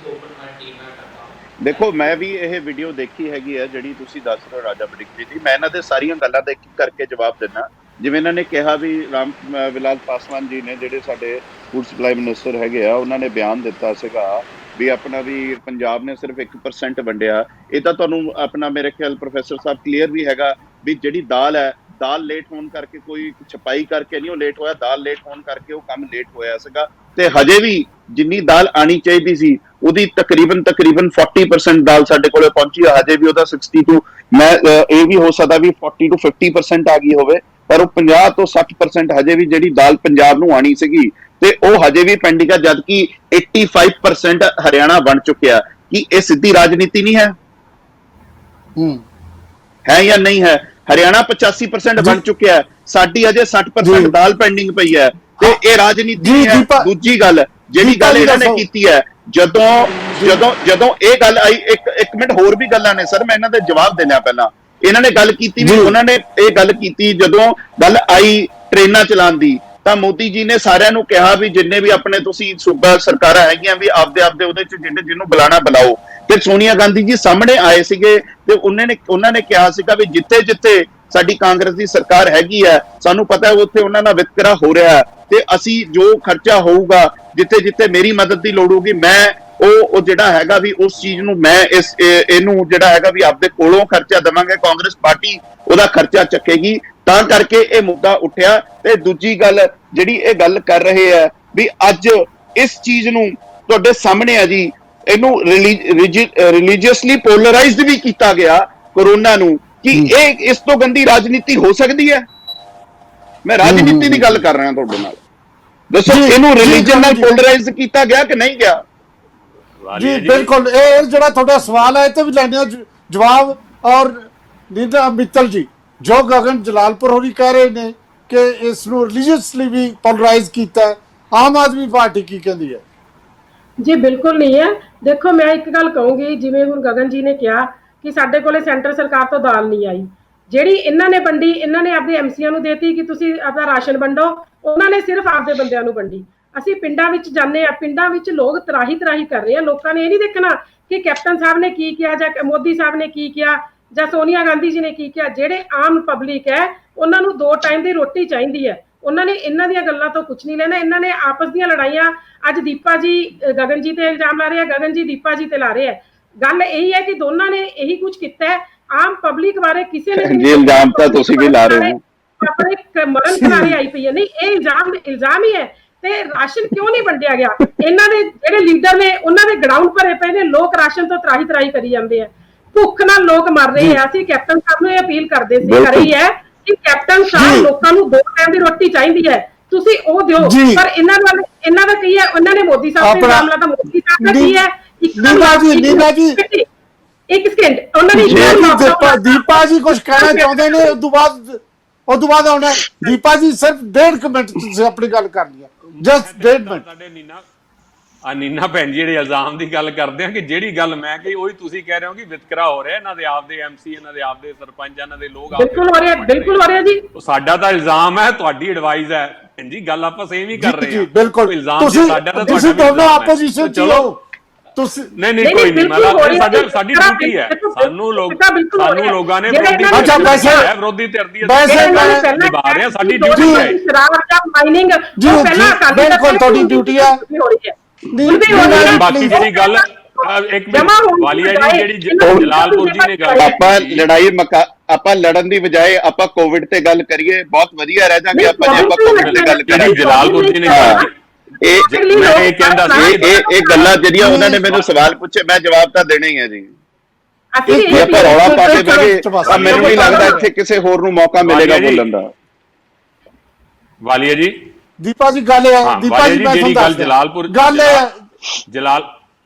Speaker 4: ਦੇਖੋ, ਮੈਂ ਵੀ ਇਹ ਵੀਡੀਓ ਦੇਖੀ ਹੈਗੀ ਹੈ ਜਿਹੜੀ ਤੁਸੀਂ ਦੱਸ ਰਹੇ ਹੋ ਰਾਜਾ ਵੜਿੰਗ ਜੀ ਦੀ। ਮੈਂ ਇਹਨਾਂ ਦੇ ਸਾਰੀਆਂ ਗੱਲਾਂ ਦਾ ਇੱਕ ਕਰਕੇ ਜਵਾਬ ਦਿੰਦਾ। ਜਿਵੇਂ ਇਹਨਾਂ ਨੇ ਕਿਹਾ ਵੀ ਰਾਮ ਵਿਲਾਸ ਪਾਸਵਾਨ ਜੀ ਨੇ, ਜਿਹੜੇ ਸਾਡੇ ਫੂਡ ਸਪਲਾਈ ਮਿਨਿਸਟਰ ਹੈਗੇ ਆ, ਉਹਨਾਂ ਨੇ ਬਿਆਨ ਦਿੱਤਾ ਸੀਗਾ ਵੀ ਆਪਣਾ ਵੀ ਪੰਜਾਬ ਨੇ ਸਿਰਫ 1% ਵੰਡਿਆ। ਇਹ ਤਾਂ ਤੁਹਾਨੂੰ ਆਪਣਾ ਮੇਰੇ ਖਿਆਲ ਪ੍ਰੋਫੈਸਰ ਸਾਹਿਬ ਕਲੀਅਰ ਵੀ ਹੈਗਾ ਵੀ ਜਿਹੜੀ ਦਾਲ ਹੈ, ਦਾਲ ਲੇਟ ਹੋਣ ਕਰਕੇ, ਕੋਈ ਛਪਾਈ ਕਰਕੇ ਨਹੀਂ ਉਹ ਲੇਟ ਹੋਇਆ, ਦਾਲ ਲੇਟ ਹੋਣ ਕਰਕੇ ਉਹ ਕੰਮ ਲੇਟ ਹੋਇਆ ਸੀਗਾ। ਤੇ ਹਜੇ ਵੀ ਜਿੰਨੀ ਦਾਲ ਆਣੀ ਚਾਹੀਦੀ ਸੀ ਉਹਦੀ ਤਕਰੀਬਨ 40% ਦਾਲ ਸਾਡੇ ਕੋਲੇ ਪਹੁੰਚੀ ਹੈ। ਹਜੇ ਵੀ ਉਹਦਾ 60 ਤੋਂ ਮੈਂ ਇਹ ਵੀ ਹੋ ਸਕਦਾ ਵੀ 40 ਤੋਂ 50% ਆ ਗਈ ਹੋਵੇ, ਪਰ ਉਹ 50 ਤੋਂ 60% ਹਜੇ ਵੀ ਜਿਹੜੀ ਦਾਲ ਪੰਜਾਬ ਨੂੰ ਆਣੀ ਸੀਗੀ ਤੇ ਉਹ ਹਜੇ ਵੀ ਪੈਂਡਿੰਗ ਆ, ਜਦਕਿ 85% ਹਰਿਆਣਾ ਬਣ ਚੁੱਕਿਆ। ਕੀ ਇਹ ਸਿੱਧੀ ਰਾਜਨੀਤੀ ਨਹੀਂ ਹੈ? ਹੈ ਜਾਂ ਨਹੀਂ ਹੈ? ਹਰਿਆਣਾ 85% ਬਣ ਚੁੱਕਿਆ, ਸਾਡੀ ਅਜੇ 60% ਦਾਲ ਪੈਂਡਿੰਗ ਪਈ ਹੈ, ਤੇ ਇਹ ਰਾਜਨੀਤੀ ਹੈ। ਦੂਜੀ ਗੱਲ ਜਿਹੜੀ ਗੱਲ ਇਹਨਾਂ ਨੇ ਕੀਤੀ ਹੈ, ਜਦੋਂ ਇਹ ਗੱਲ ਆਈ, ਇੱਕ ਮਿੰਟ, ਹੋਰ ਵੀ ਗੱਲਾਂ ਨੇ ਸਰ, ਮੈਂ ਇਹਨਾਂ ਦੇ ਜਵਾਬ ਦੇਣਾ। ਪਹਿਲਾਂ ਇਹਨਾਂ ਨੇ ਗੱਲ ਕੀਤੀ ਵੀ, ਉਹਨਾਂ ਨੇ ਇਹ ਗੱਲ ਕੀਤੀ ਜਦੋਂ ਗੱਲ ਆਈ ਟ੍ਰੇਨਾਂ ਚਲਾਉਣ ਦੀ, ਤਾਂ ਮੋਦੀ ਜੀ ਨੇ ਸਾਰਿਆਂ ਨੂੰ ਕਿਹਾ ਵੀ ਜਿੰਨੇ ਵੀ ਆਪਣੇ ਤੁਸੀਂ ਸੂਬਾ ਸਰਕਾਰਾਂ ਹੈਗੀਆਂ ਵੀ ਆਪਦੇ ਉਹਦੇ ਚ ਜਿਹਨੂੰ ਬੁਲਾਣਾ ਬੁਲਾਓ। ਤੇ ਸੋਨੀਆ ਗਾਂਧੀ ਜੀ ਸਾਹਮਣੇ ਆਏ ਸੀਗੇ ਤੇ ਉਹਨਾਂ ਨੇ ਕਿਹਾ ਸੀਗਾ ਵੀ ਜਿੱਥੇ ਸਾਡੀ ਕਾਂਗਰਸ ਦੀ ਸਰਕਾਰ ਹੈਗੀ ਹੈ, ਸਾਨੂੰ ਪਤਾ ਹੈ ਉੱਥੇ ਉਹਨਾਂ ਦਾ ਵਿਤਕਰਾ ਹੋ ਰਿਹਾ ਹੈ, ਤੇ ਅਸੀਂ ਜੋ ਖਰਚਾ ਹੋਊਗਾ, ਜਿੱਥੇ ਮੇਰੀ ਮਦਦ ਦੀ ਲੋੜ ਹੋਊਗੀ, ਮੈਂ ਉਹ ਜਿਹੜਾ ਹੈਗਾ ਵੀ ਉਸ ਚੀਜ਼ ਨੂੰ ਮੈਂ ਇਹਨੂੰ ਜਿਹੜਾ ਹੈਗਾ ਵੀ ਆਪਦੇ ਕੋਲੋਂ ਖਰਚਾ ਦੇਵਾਂਗੇ, ਕਾਂਗਰਸ ਪਾਰਟੀ ਉਹਦਾ ਖਰਚਾ ਚੱਕੇਗੀ। ਤਾਂ ਕਰਕੇ ਇਹ ਮੁੱਦਾ ਉੱਠਿਆ। ਤੇ ਦੂਜੀ ਗੱਲ ਜਿਹੜੀ ਇਹ ਗੱਲ ਕਰ ਰਹੇ ਆ ਵੀ ਅੱਜ ਇਸ ਚੀਜ਼ ਨੂੰ ਤੁਹਾਡੇ ਸਾਹਮਣੇ ਆ ਜੀ। ਇਹਨੂੰ ਰਿਲੀਜੀਅਸਲੀ ਪੋਲਰਾਈਜ਼ਡ ਵੀ ਕੀਤਾ ਗਿਆ ਕੋਰੋਨਾ ਨੂੰ, ਕਿ ਇਹ ਇਸ ਤੋਂ ਗੰਦੀ ਰਾਜਨੀਤੀ ਹੋ ਸਕਦੀ ਹੈ? ਮੈਂ ਰਾਜਨੀਤੀ ਦੀ ਗੱਲ ਕਰ ਰਿਹਾ ਤੁਹਾਡੇ ਨਾਲ, ਦੱਸੋ ਇਹਨੂੰ ਰਿਲੀਜਨ ਨਾਲ ਪੋਲਰਾਈਜ਼ ਕੀਤਾ ਗਿਆ ਕਿ ਨਹੀਂ ਗਿਆ?
Speaker 1: ਜੀ ਬਿਲਕੁਲ, ਇਹ ਜਿਹੜਾ ਤੁਹਾਡਾ ਸਵਾਲ ਹੈ ਇਹ ਤੇ ਵੀ ਲੈਣੇ ਆ ਜਵਾਬ। ਔਰ ਨੀਨਾ ਮਿੱਤਲ ਜੀ, ਜੋ ਗਗਨ ਜਲਾਲਪੁਰ ਹੋਰੀ ਕਹਿ ਰਹੇ ਨੇ ਕਿ ਇਸ ਨੂੰ ਰਿਲੀਜੀਅਸਲੀ ਵੀ ਪੋਲਰਾਈਜ਼ ਕੀਤਾ ਹੈ, ਆਮ ਆਦਮੀ ਪਾਰਟੀ ਕੀ ਕਹਿੰਦੀ ਹੈ?
Speaker 6: ਜੀ ਬਿਲਕੁਲ ਨਹੀਂ ਹੈ। ਦੇਖੋ ਮੈਂ ਇੱਕ ਗੱਲ ਕਹੂੰਗੀ, ਜਿਵੇਂ ਹੁਣ ਗਗਨ ਜੀ ਨੇ ਕਿਹਾ ਕਿ ਸਾਡੇ ਕੋਲੇ ਸੈਂਟਰ ਸਰਕਾਰ ਤੋਂ ਦਾਲ ਨਹੀਂ ਆਈ, ਜਿਹੜੀ ਇਹਨਾਂ ਨੇ ਵੰਡੀ, ਇਹਨਾਂ ਨੇ ਆਪਦੇ ਐਮਸੀਆਂ ਨੂੰ ਦੇਤੀ ਕਿ ਤੁਸੀਂ ਆਪਦਾ ਰਾਸ਼ਨ ਵੰਡੋ, ਉਹਨਾਂ ਨੇ ਸਿਰਫ ਆਪਦੇ ਬੰਦਿਆਂ ਨੂੰ ਵੰਡੀ। ਅਸੀਂ ਪਿੰਡਾਂ ਵਿੱਚ ਜਾਂਦੇ ਆ, ਪਿੰਡਾਂ ਵਿੱਚ ਲੋਕ ਤਰਾਹੀ ਕਰ ਰਹੇ ਆ। ਲੋਕਾਂ ਨੇ ਇਹ ਨਹੀਂ ਦੇਖਣਾ ਕਿ ਕੈਪਟਨ ਸਾਹਿਬ ਨੇ ਕੀ ਕਿਹਾ ਜਾਂ ਮੋਦੀ ਸਾਹਿਬ ਨੇ ਕੀ ਕਿਹਾ ਜਾਂ ਸੋਨੀਆ ਗਾਂਧੀ ਜੀ ਨੇ ਕੀ ਕਿਹਾ। ਜਿਹੜੇ ਆਮ ਪਬਲਿਕ ਹੈ ਉਹਨਾਂ ਨੂੰ 2 ਟਾਈਮ ਦੀ ਰੋਟੀ ਚਾਹੀਦੀ ਹੈ, ਉਹਨਾਂ ਨੇ ਇਹਨਾਂ ਦੀਆਂ ਗੱਲਾਂ ਤੋਂ ਕੁਝ ਨਹੀਂ ਲੈਣਾ। ਇਹਨਾਂ ਨੇ ਆਪਸ ਦੀਆਂ ਲੜਾਈਆਂ, ਅੱਜ ਦੀਪਾ ਜੀ ਗਗਨ ਜੀ ਤੇ ਇਲਜ਼ਾਮ ਲਾ ਰਹੇ ਆ, ਗਗਨ ਜੀ ਦੀਪਾ ਜੀ ਤੇ ਲਾ ਰਹੇ ਆ। ਗੱਲ ਇਹੀ ਹੈ ਕਿ ਦੋਨਾਂ ਨੇ ਇਹੀ ਕੁਝ ਕੀਤਾ ਹੈ। ਆਮ ਪਬਲਿਕ ਬਾਰੇ ਕਿਸੇ ਨੇ
Speaker 4: ਜੀ ਇਲਜ਼ਾਮ ਤਾਂ ਤੁਸੀਂ ਵੀ ਲਾ ਰਹੇ ਹੋ,
Speaker 6: ਆਪਣੇ ਮਰਨ ਕਿਨਾਰੇ ਆਈ ਪਈ ਹੈ। ਨਹੀਂ, ਇਹ ਇਲਜ਼ਾਮ ਹੀ ਹੈ। ਤੇ ਰਾਸ਼ਨ ਕਿਉਂ ਨਹੀਂ ਵੰਡਿਆ ਗਿਆ? ਇਹਨਾਂ ਦੇ ਜਿਹੜੇ ਲੀਡਰ ਨੇ ਉਹਨਾਂ ਦੇ ਗਰਾਊਂਡ ਭਰੇ ਪਏ ਨੇ, ਲੋਕ ਰਾਸ਼ਨ ਤੋਂ ਤਰਾਹੀ ਕਰੀ ਜਾਂਦੇ ਆ, ਭੁੱਖ ਨਾਲ ਲੋਕ ਮਰ ਰਹੇ ਆ। ਅਸੀਂ ਕੈਪਟਨ ਸਾਹਿਬ ਨੂੰ ਇਹ ਅਪੀਲ ਕਰਦੇ ਸੀ ਕਰੀ ਹੈ ਕਿ ਕੈਪਟਨ ਸਾਹਿਬ ਲੋਕਾਂ ਨੂੰ 2 ਟਾਈਮ ਦੀ ਰੋਟੀ ਚਾਹੀਦੀ ਹੈ, ਤੁਸੀਂ ਉਹ ਦਿਓ। ਪਰ ਇਹਨਾਂ ਦਾ ਕੀ ਹੈ, ਉਹਨਾਂ ਨੇ ਮੋਦੀ ਸਾਹਿਬ ਤੇ ਇਲਜ਼ਾਮ ਲਾਤਾ। ਮੋਦੀ ਸਾਹਿਬ ਦਾ ਕੀ ਹੈ,
Speaker 1: ਨੀਨਾ ਜੀ
Speaker 6: ਇੱਕ ਸਕਿੰਟ, ਉਹਨਾਂ ਨੇ
Speaker 1: ਦੀਪਾ ਜੀ ਕੁਝ ਕਹਿਣਾ ਚਾਹੁੰਦੇ ਨੇ, ਉਸ ਤੋਂ ਬਾਅਦ ਆਉਣਾ। ਦੀਪਾ ਜੀ ਸਿਰਫ 1.5 ਮਿੰਟ ਤੁਸੀਂ ਆਪਣੀ ਗੱਲ ਕਰਨੀ ਹੈ, ਜਸਟ 1.5 ਮਿੰਟ।
Speaker 3: ਸਾਡੇ ਨੀਨਾ ਭੈਣ ਜੀ ਜਿਹੜੇ ਇਲਜ਼ਾਮ ਦੀ ਗੱਲ ਕਰਦੇ ਆ ਕਿ ਜਿਹੜੀ ਗੱਲ ਮੈਂ ਕਹੀ ਉਹੀ ਤੁਸੀਂ ਕਹਿ ਰਹੇ ਹੋ ਕਿ ਵਿਤਕਰਾ ਹੋ ਰਿਹਾ। ਇਹਨਾਂ ਦੇ ਆਪਦੇ ਐਮਸੀ, ਇਹਨਾਂ ਦੇ ਆਪਦੇ ਸਰਪੰਚ, ਇਹਨਾਂ ਦੇ ਲੋਕ
Speaker 6: ਬਿਲਕੁਲ ਹੋ ਰਿਹਾ ਜੀ।
Speaker 3: ਸਾਡਾ ਤਾਂ ਇਲਜ਼ਾਮ ਹੈ, ਤੁਹਾਡੀ ਐਡਵਾਈਸ ਹੈ ਭੈਣ ਜੀ, ਗੱਲ ਆਪਾਂ ਸੇਮ ਹੀ ਕਰ ਰਹੇ ਹਾਂ।
Speaker 1: ਬਿਲਕੁਲ,
Speaker 3: ਇਲਜ਼ਾਮ ਸਾਡਾ ਤਾਂ
Speaker 1: ਤੁਸੀਂ ਦੋਨੋਂ ਆਪੋਜੀਸ਼ਨ ਚ ਹੋ। ਤੁਸੀਂ
Speaker 3: ਨਹੀਂ ਕੋਈ ਨਹੀਂ, ਮਤਲਬ ਸਾਡੀ ਡਿਊਟੀ ਹੈ, ਸਾਨੂੰ ਲੋਕਾਂ ਨੇ ਵਿਰੋਧੀ ਧਿਰ ਦੀ ਨਿਭਾ ਰਹੇ, ਸਾਡੀ ਡਿਊਟੀ ਹੈ।
Speaker 6: ਮਾਈਨਿੰਗ
Speaker 1: ਬਿਲਕੁਲ ਤੁਹਾਡੀ ਡਿਊਟੀ ਹੈ।
Speaker 3: ਬਾਕੀ ਜਿਹੜੀ ਗੱਲ ਇੱਕ ਵਾਲੀਆ ਜੀ, ਜਿਹੜੀ ਜਲਾਲਪੁਰ ਜੀ ਨੇ ਗੱਲ,
Speaker 4: ਆਪਾਂ ਲੜਨ ਦੀ ਬਜਾਏ ਆਪਾਂ ਕੋਵਿਡ ਤੇ ਗੱਲ ਕਰੀਏ, ਬਹੁਤ ਵਧੀਆ ਰਹਿ ਜਾਗੇ ਆਪਾਂ ਜੇ ਆਪਾਂ ਕੋਵਿਡ ਤੇ ਗੱਲ ਕਰੀਏ।
Speaker 3: ਜਲਾਲਪੁਰ ਜੀ ਨੇ
Speaker 4: ਇਹ ਕਹਿੰਦਾ ਸੀ, ਇਹ ਗੱਲਾਂ ਜਿਹੜੀਆਂ ਉਹਨਾਂ ਨੇ ਮੈਨੂੰ ਸਵਾਲ ਪੁੱਛੇ, ਮੈਂ ਜਵਾਬ ਤਾਂ ਦੇਣਾ ਹੀ ਹੈ ਜੀ। ਆਪਾਂ ਰੌਲਾ ਪਾ ਕੇ ਬੈਠੇ, ਮੈਨੂੰ ਨਹੀਂ ਲੱਗਦਾ ਇੱਥੇ ਕਿਸੇ ਹੋਰ ਨੂੰ ਮੌਕਾ ਮਿਲੇਗਾ ਬੋਲਣ ਦਾ।
Speaker 3: ਵਾਲੀਆ ਜੀ,
Speaker 1: ਦੀਪਾ ਜੀ ਗੱਲ ਹੈ, ਦੀਪਾ ਜੀ ਮੈਂ ਤੁਹਾਨੂੰ ਦੱਸ
Speaker 3: ਜਲਾਲਪੁਰ
Speaker 1: ਗੱਲ ਹੈ,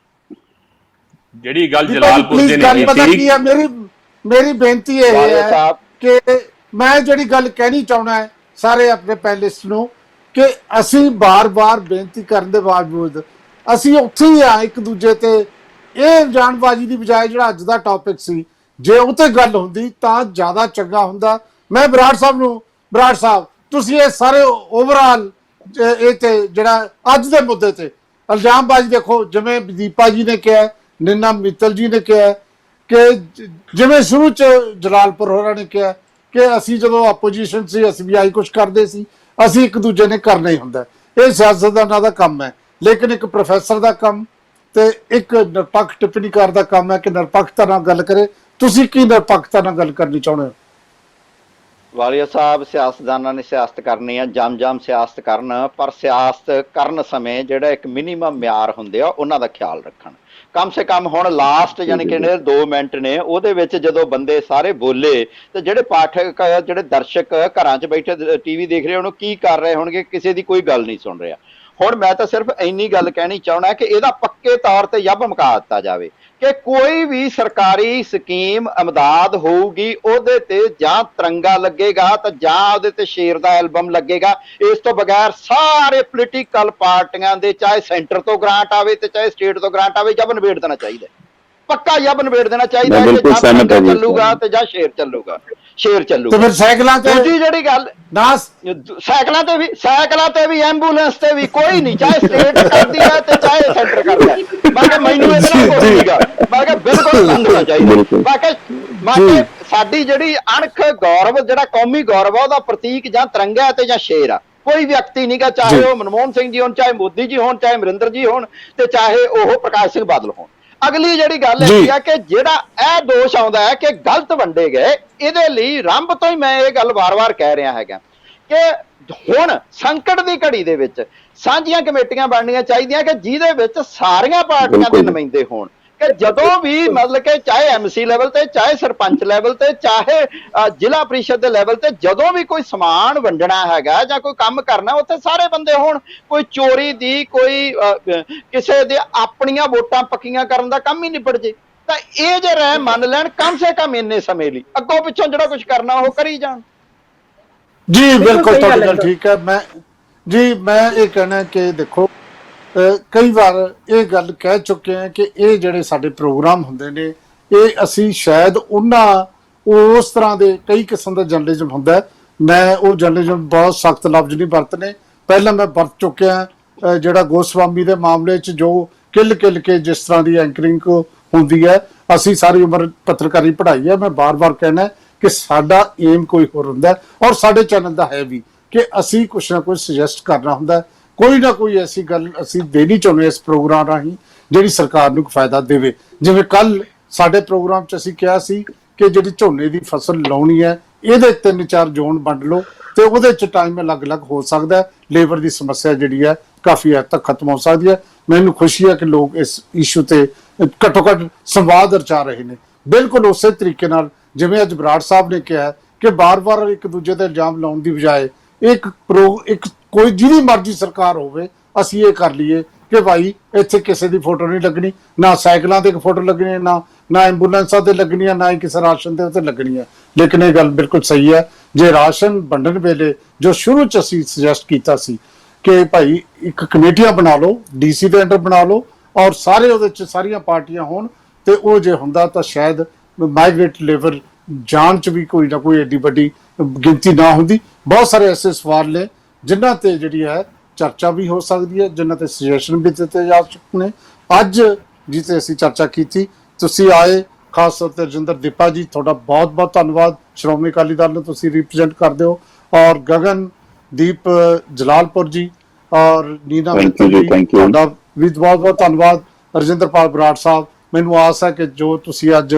Speaker 3: ਜਿਹੜੀ ਗੱਲ ਜਲਾਲਪੁਰ ਦੇ
Speaker 1: ਗੱਲ ਪਤਾ ਕੀ ਹੈ, ਮੇਰੀ ਬੇਨਤੀ ਇਹ ਹੈ ਕਿ ਮੈਂ ਜਿਹੜੀ ਗੱਲ ਕਹਿਣੀ ਚਾਹੁੰਦਾ ਹੈ ਸਾਰੇ ਆਪਣੇ ਪੈਨਲਿਸਟ ਨੂੰ, ਕਿ ਅਸੀਂ ਬਾਰ-ਬਾਰ ਬੇਨਤੀ ਕਰਨ ਦੇ ਬਾਵਜੂਦ ਅਸੀਂ ਉੱਥੇ ਹੀ ਆ ਇੱਕ ਦੂਜੇ ਤੇ ਇਹ ਜਾਣਬਾਜ਼ੀ ਦੀ ਬਜਾਏ ਜਿਹੜਾ ਅੱਜ ਦਾ ਟੌਪਿਕ ਸੀ, ਜੇ ਉਹ ਤੇ ਗੱਲ ਹੁੰਦੀ ਤਾਂ ਜ਼ਿਆਦਾ ਚੰਗਾ ਹੁੰਦਾ। ਮੈਂ ਬਰਾੜ ਸਾਹਿਬ ਤੁਸੀਂ ਇਹ ਸਾਰੇ ਓਵਰਆਲ ਇਹ ਤੇ ਜਿਹੜਾ ਅੱਜ ਦੇ ਮੁੱਦੇ ਤੇ ਇਲਜ਼ਾਮਬਾਜ਼ੀ ਦੇਖੋ, ਜਿਵੇਂ ਦੀਪਾ ਜੀ ਨੇ ਕਿਹਾ, ਨੀਨਾ ਮਿੱਤਲ ਜੀ ਨੇ ਕਿਹਾ ਕਿ ਜਿਵੇਂ ਸ਼ੁਰੂ ਚ ਜਲਾਲਪੁਰ ਹੋਰਾਂ ਨੇ ਕਿਹਾ ਕਿ ਅਸੀਂ ਜਦੋਂ ਆਪੋਜੀਸ਼ਨ ਸੀ ਅਸੀਂ ਵੀ ਆਹੀ ਕੁਛ ਕਰਦੇ ਸੀ, ਅਸੀਂ ਇੱਕ ਦੂਜੇ ਨੇ ਕਰਨਾ ਹੀ ਹੁੰਦਾ। ਇਹ ਸਿਆਸਤਦਾਨਾਂ ਦਾ ਕੰਮ ਹੈ, ਲੇਕਿਨ ਇੱਕ ਪ੍ਰੋਫੈਸਰ ਦਾ ਕੰਮ ਤੇ ਇੱਕ ਨਿਰਪੱਖ ਟਿੱਪਣੀਕਾਰ ਦਾ ਕੰਮ ਹੈ ਕਿ ਨਿਰਪੱਖਤਾ ਨਾਲ ਗੱਲ ਕਰੇ। ਤੁਸੀਂ ਕੀ ਨਿਰਪੱਖਤਾ ਨਾਲ ਗੱਲ ਕਰਨੀ ਚਾਹੁੰਦੇ ਹੋ?
Speaker 5: ਵਾਲੀਆ ਸਾਹਿਬ, ਸਿਆਸਤਦਾਨਾਂ ਨੇ ਸਿਆਸਤ ਕਰਨੀ ਆ, ਜਮ ਸਿਆਸਤ ਕਰਨ, ਪਰ ਸਿਆਸਤ ਕਰਨ ਸਮੇਂ ਜਿਹੜਾ ਇੱਕ ਮਿਨੀਮਮ ਮਿਆਰ ਹੁੰਦੇ ਆ ਉਹਨਾਂ ਦਾ ਖਿਆਲ ਰੱਖਣ। ਕਮ ਸੇ ਕਮ ਹੁਣ ਲਾਸਟ ਯਾਨੀ ਕਿ 2 ਮਿੰਟ ਨੇ, ਉਹਦੇ ਵਿੱਚ ਜਦੋਂ ਬੰਦੇ ਸਾਰੇ ਬੋਲੇ ਤੇ ਜਿਹੜੇ ਪਾਠਕ, ਜਿਹੜੇ ਦਰਸ਼ਕ ਘਰਾਂ 'ਚ ਬੈਠੇ ਟੀਵੀ ਦੇਖ ਰਹੇ ਉਹਨੂੰ ਕੀ ਕਰ ਰਹੇ ਹੋਣਗੇ, ਕਿਸੇ ਦੀ ਕੋਈ ਗੱਲ ਨਹੀਂ ਸੁਣ ਰਿਹਾ। ਹੁਣ ਮੈਂ ਤਾਂ ਸਿਰਫ ਇੰਨੀ ਗੱਲ ਕਹਿਣੀ ਚਾਹੁੰਦਾ ਕਿ ਇਹਦਾ ਪੱਕੇ ਤੌਰ ਤੇ ਯੱਬ ਮੁਕਾ ਦਿੱਤਾ ਜਾਵੇ ਕਿ ਕੋਈ ਵੀ ਸਰਕਾਰੀ ਸਕੀਮ ਇਮਦਾਦ ਹੋਊਗੀ ਉਹਦੇ ਤੇ ਜਾਂ ਤਿਰੰਗਾ ਲੱਗੇਗਾ ਤਾਂ ਜਾਂ ਉਹਦੇ ਤੇ ਸ਼ੇਰ ਦਾ ਐਲਬਮ ਲੱਗੇਗਾ। ਇਸ ਤੋਂ ਬਗੈਰ ਸਾਰੇ ਪੋਲੀਟੀਕਲ ਪਾਰਟੀਆਂ ਦੇ ਚਾਹੇ ਸੈਂਟਰ ਤੋਂ ਗ੍ਰਾਂਟ ਆਵੇ ਤੇ ਚਾਹੇ ਸਟੇਟ ਤੋਂ ਗ੍ਰਾਂਟ ਆਵੇ, ਯੱਬ ਨਿਬੇੜ ਦੇਣਾ ਚਾਹੀਦਾ, ਪੱਕਾ ਯੱਬ ਨਿਬੇੜ ਦੇਣਾ ਚਾਹੀਦਾ ਕਿ ਜਾਂ ਤਿਰੰਗਾ ਚੱਲੂਗਾ ਤੇ ਜਾਂ ਸ਼ੇਰ ਚੱਲੂਗਾ। ਤੇ ਫਿਰ ਸਾਈਕਲਾਂ ਤੇ ਦੂਜੀ ਜਿਹੜੀ ਗੱਲ ਨਾ, ਸਾਈਕਲਾਂ ਤੇ ਵੀ ਐਂਬੂਲੈਂਸ ਤੇ ਵੀ ਕੋਈ ਨਹੀਂ, ਚਾਹੇ ਸਟੇਟ ਕਰਦੀ ਹੈ ਤੇ ਚਾਹੇ ਸੈਂਟਰ ਕਰਦਾ ਹੈ। ਮੈਂ ਕਿਹਾ ਮੈਨੂੰ ਇਹਦੇ ਨਾਲ ਕੋਈ ਨਹੀਂਗਾ, ਮੈਂ ਕਿਹਾ ਬਿਲਕੁਲ ਬੰਦ ਹੋਣਾ ਚਾਹੀਦਾ। ਬਾਕੀ ਸਾਡੀ ਜਿਹੜੀ ਅਣਖ ਗੌਰਵ, ਜਿਹੜਾ ਕੌਮੀ ਗੌਰਵ ਆ, ਉਹਦਾ ਪ੍ਰਤੀਕ ਜਾਂ ਤਿਰੰਗਾ ਹੈ ਤੇ ਜਾਂ ਸ਼ੇਰ ਆ। ਕੋਈ ਵਿਅਕਤੀ ਨਹੀਂਗਾ, ਚਾਹੇ ਉਹ ਮਨਮੋਹਨ ਸਿੰਘ ਜੀ ਹੋਣ, ਚਾਹੇ ਮੋਦੀ ਜੀ ਹੋਣ, ਚਾਹੇ ਅਮਰਿੰਦਰ ਜੀ ਹੋਣ ਤੇ ਚਾਹੇ ਉਹ ਪ੍ਰਕਾਸ਼ ਸਿੰਘ ਬਾਦਲ ਹੋਣ। ਅਗਲੀ ਜਿਹੜੀ ਗੱਲ ਹੈਗੀ ਆ ਕਿ ਜਿਹੜਾ ਇਹ ਦੋਸ਼ ਆਉਂਦਾ ਹੈ ਕਿ ਗਲਤ ਵੰਡੇ ਗਏ, ਇਹਦੇ ਲਈ ਆਰੰਭ ਤੋਂ ਹੀ ਮੈਂ ਇਹ ਗੱਲ ਵਾਰ-ਵਾਰ ਕਹਿ ਰਿਹਾ ਹੈਗਾ ਕਿ ਹੁਣ ਸੰਕਟ ਦੀ ਘੜੀ ਦੇ ਵਿੱਚ ਸਾਂਝੀਆਂ ਕਮੇਟੀਆਂ ਬਣਨੀਆਂ ਚਾਹੀਦੀਆਂ ਕਿ ਜਿਹਦੇ ਵਿੱਚ ਸਾਰੀਆਂ ਪਾਰਟੀਆਂ ਦੇ ਨੁਮਾਇੰਦੇ ਹੋਣ, ਕਿ ਜਦੋਂ ਵੀ ਮਤਲਬ ਕਿ ਚਾਹੇ ਐਮਸੀ ਲੈਵਲ ਤੇ, ਚਾਹੇ ਸਰਪੰਚ ਲੈਵਲ ਤੇ, ਚਾਹੇ ਜ਼ਿਲ੍ਹਾ ਪ੍ਰੀਸ਼ਦ ਦੇ ਲੈਵਲ ਤੇ, ਜਦੋਂ ਵੀ ਕੋਈ ਸਮਾਨ ਵੰਡਣਾ ਹੈਗਾ ਜਾਂ ਕੋਈ ਕੰਮ ਕਰਨਾ, ਉੱਥੇ ਸਾਰੇ ਬੰਦੇ ਹੋਣ। ਕੋਈ ਚੋਰੀ ਦੀ, ਕੋਈ ਕਿਸੇ ਦੇ ਆਪਣੀਆਂ ਵੋਟਾਂ ਪੱਕੀਆਂ ਕਰਨ ਦਾ ਕੰਮ ਹੀ ਨਿਬੜ ਜੇ। ਤਾਂ ਇਹ ਜੇ ਰਹਿ ਮੰਨ ਲੈਣ ਕਮ ਸੇ ਕਮ ਇੰਨੇ ਸਮੇਂ ਲਈ, ਅੱਗੋਂ ਪਿੱਛੋਂ ਜਿਹੜਾ ਕੁਝ ਕਰਨਾ ਉਹ ਕਰੀ ਜਾਣ।
Speaker 1: ਜੀ ਬਿਲकुल ਤੁਹਾਡੀ ਗੱਲ ਠੀਕ ਹੈ। ਮੈਂ ਇਹ ਕਹਿਣਾ ਕਿ ਦੇਖੋ, ਕਈ ਵਾਰ ਇਹ ਗੱਲ ਕਹਿ ਚੁੱਕੇ ਹਾਂ ਕਿ ਇਹ ਜਿਹੜੇ ਸਾਡੇ ਪ੍ਰੋਗਰਾਮ ਹੁੰਦੇ ਨੇ, ਇਹ ਅਸੀਂ ਸ਼ਾਇਦ ਉਸ ਤਰ੍ਹਾਂ ਦੇ ਕਈ ਕਿਸਮ ਦਾ ਜਰਨਲਿਜ਼ਮ ਹੁੰਦਾ। ਮੈਂ ਉਹ ਜਰਨਲਿਜ਼ਮ ਬਹੁਤ ਸਖਤ ਲਫ਼ਜ਼ ਨਹੀਂ ਵਰਤਨੇ, ਪਹਿਲਾਂ ਮੈਂ ਵਰਤ ਚੁੱਕਿਆ। ਜਿਹੜਾ ਗੋਸਵਾਮੀ ਦੇ ਮਾਮਲੇ 'ਚ ਜੋ ਕਿੱਲ ਕੇ ਜਿਸ ਤਰ੍ਹਾਂ ਦੀ ਐਂਕਰਿੰਗ ਹੁੰਦੀ ਹੈ, ਅਸੀਂ ਸਾਰੀ ਉਮਰ ਪੱਤਰਕਾਰੀ ਪੜ੍ਹਾਈ ਹੈ। ਮੈਂ ਬਾਰ-ਬਾਰ ਕਹਿਣਾ ਕਿ ਸਾਡਾ ਏਮ ਕੋਈ ਹੋਰ ਹੁੰਦਾ, ਔਰ ਸਾਡੇ ਚੈਨਲ ਦਾ ਹੈ ਵੀ, ਕਿ ਅਸੀਂ ਕੁਛ ਨਾ ਕੁਛ ਸੁਜੈਸਟ ਕਰਨਾ ਹੁੰਦਾ, ਕੋਈ ਨਾ ਕੋਈ ਐਸੀ ਗੱਲ ਅਸੀਂ ਦੇਣੀ ਚਾਹੁੰਦੇ ਇਸ ਪ੍ਰੋਗਰਾਮ ਰਾਹੀਂ ਜਿਹੜੀ ਸਰਕਾਰ ਨੂੰ ਫਾਇਦਾ ਦੇਵੇ। ਜਿਵੇਂ ਕੱਲ ਸਾਡੇ ਪ੍ਰੋਗਰਾਮ 'ਚ ਅਸੀਂ ਕਿਹਾ ਸੀ ਕਿ ਜਿਹੜੀ ਝੋਨੇ ਦੀ ਫਸਲ ਲਾਉਣੀ ਹੈ, ਇਹਦੇ 3-4 ਜ਼ੋਨ ਵੰਡ ਲਓ ਤੇ ਉਹਦੇ 'ਚ ਟਾਈਮ ਅਲੱਗ-ਅਲੱਗ ਹੋ ਸਕਦਾ। ਲੇਬਰ ਦੀ ਸਮੱਸਿਆ ਜਿਹੜੀ ਹੈ ਕਾਫੀ ਹੱਦ ਤੱਕ ਖਤਮ ਹੋ ਸਕਦੀ ਹੈ। ਮੈਨੂੰ ਖੁਸ਼ੀ ਹੈ ਕਿ ਲੋਕ ਇਸ ਇਸ਼ੂ ਤੇ ਘੱਟੋ-ਘੱਟ ਸੰਵਾਦ ਰਚਾ ਰਹੇ ਨੇ। ਬਿਲਕੁਲ ਉਸੇ ਤਰੀਕੇ ਨਾਲ ਜਿਵੇਂ ਅੱਜ ਬਰਾੜ ਸਾਹਿਬ ਨੇ ਕਿਹਾ ਕਿ ਬਾਰ-ਬਾਰ ਇੱਕ ਦੂਜੇ ਤੇ ਇਲਜ਼ਾਮ ਲਾਉਣ ਦੀ ਬਜਾਏ ਇੱਕ ਕੋਈ ਜਿਹਦੀ ਮਰਜ਼ੀ ਸਰਕਾਰ ਹੋਵੇ, ਅਸੀਂ ਇਹ ਕਰ ਲਈਏ ਕਿ ਭਾਈ ਇੱਥੇ ਕਿਸੇ ਦੀ ਫੋਟੋ ਨਹੀਂ ਲੱਗਣੀ, ਨਾ ਸਾਈਕਲਾਂ ਤੇ ਫੋਟੋ ਲੱਗਣੀ, ਨਾ ਐਂਬੂਲੈਂਸਾਂ ਤੇ ਲੱਗਣੀ ਹੈ, ਨਾ ਹੀ ਕਿਸੇ ਰਾਸ਼ਨ ਦੇ ਉੱਤੇ ਲੱਗਣੀ ਹੈ। ਲੇਕਿਨ ਇਹ ਗੱਲ ਬਿਲਕੁਲ ਸਹੀ ਹੈ, ਜੇ ਰਾਸ਼ਨ ਵੰਡਣ ਵੇਲੇ ਜੋ ਸ਼ੁਰੂ 'ਚ ਅਸੀਂ ਸੁਜੈਸਟ ਕੀਤਾ ਸੀ ਕਿ ਭਾਈ ਇੱਕ ਕਮੇਟੀਆਂ ਬਣਾ ਲਓ, ਡੀਸੀ ਦੇ ਅੰਡਰ ਬਣਾ ਲਓ, ਔਰ ਸਾਰੇ ਉਹਦੇ 'ਚ ਸਾਰੀਆਂ ਪਾਰਟੀਆਂ ਹੋਣ, ਤੇ ਉਹ ਜੇ ਹੁੰਦਾ ਤਾਂ ਸ਼ਾਇਦ ਮਾਈਗ੍ਰੇਟ ਲੇਬਰ ਜਾਣ 'ਚ ਵੀ ਕੋਈ ਨਾ ਕੋਈ ਐਡੀ ਵੱਡੀ ਗਿਣਤੀ ਨਾ ਹੁੰਦੀ। ਬਹੁਤ ਸਾਰੇ ਐਸੇ ਸਵਾਲ ਨੇ ਜਿਨ੍ਹਾਂ ਤੇ ਜਿਹੜੀ ਹੈ ਚਰਚਾ ਵੀ ਹੋ ਸਕਦੀ ਹੈ, ਜਿਨ੍ਹਾਂ ਤੇ ਸੁਜੈਸ਼ਨ ਵੀ ਦਿੱਤੇ ਜਾ ਚੁੱਕੇ ਨੇ। ਅੱਜ ਜਿੱਤੇ ਅਸੀਂ ਚਰਚਾ ਕੀਤੀ, ਤੁਸੀਂ ਆਏ, ਖਾਸ ਤੌਰ ਤੇ ਰਜਿੰਦਰ ਦੀਪਾ ਜੀ, ਤੁਹਾਡਾ ਬਹੁਤ-ਬਹੁਤ ਧੰਨਵਾਦ। ਸ਼੍ਰੋਮਣੀ ਅਕਾਲੀ ਦਲ ਨੂੰ ਤੁਸੀਂ ਰਿਪਰੈਜ਼ੈਂਟ ਕਰਦੇ ਹੋ। ਔਰ ਗਗਨਦੀਪ ਜਲਾਲਪੁਰ ਜੀ ਔਰ ਨੀਨਾ ਮਿੱਤਲ ਜੀ, ਤੁਹਾਡਾ ਵੀ ਬਹੁਤ-ਬਹੁਤ ਧੰਨਵਾਦ। ਰਜਿੰਦਰਪਾਲ ਬਰਾੜ ਸਾਹਿਬ, ਮੈਨੂੰ ਆਸ ਹੈ ਕਿ ਜੋ ਤੁਸੀਂ ਅੱਜ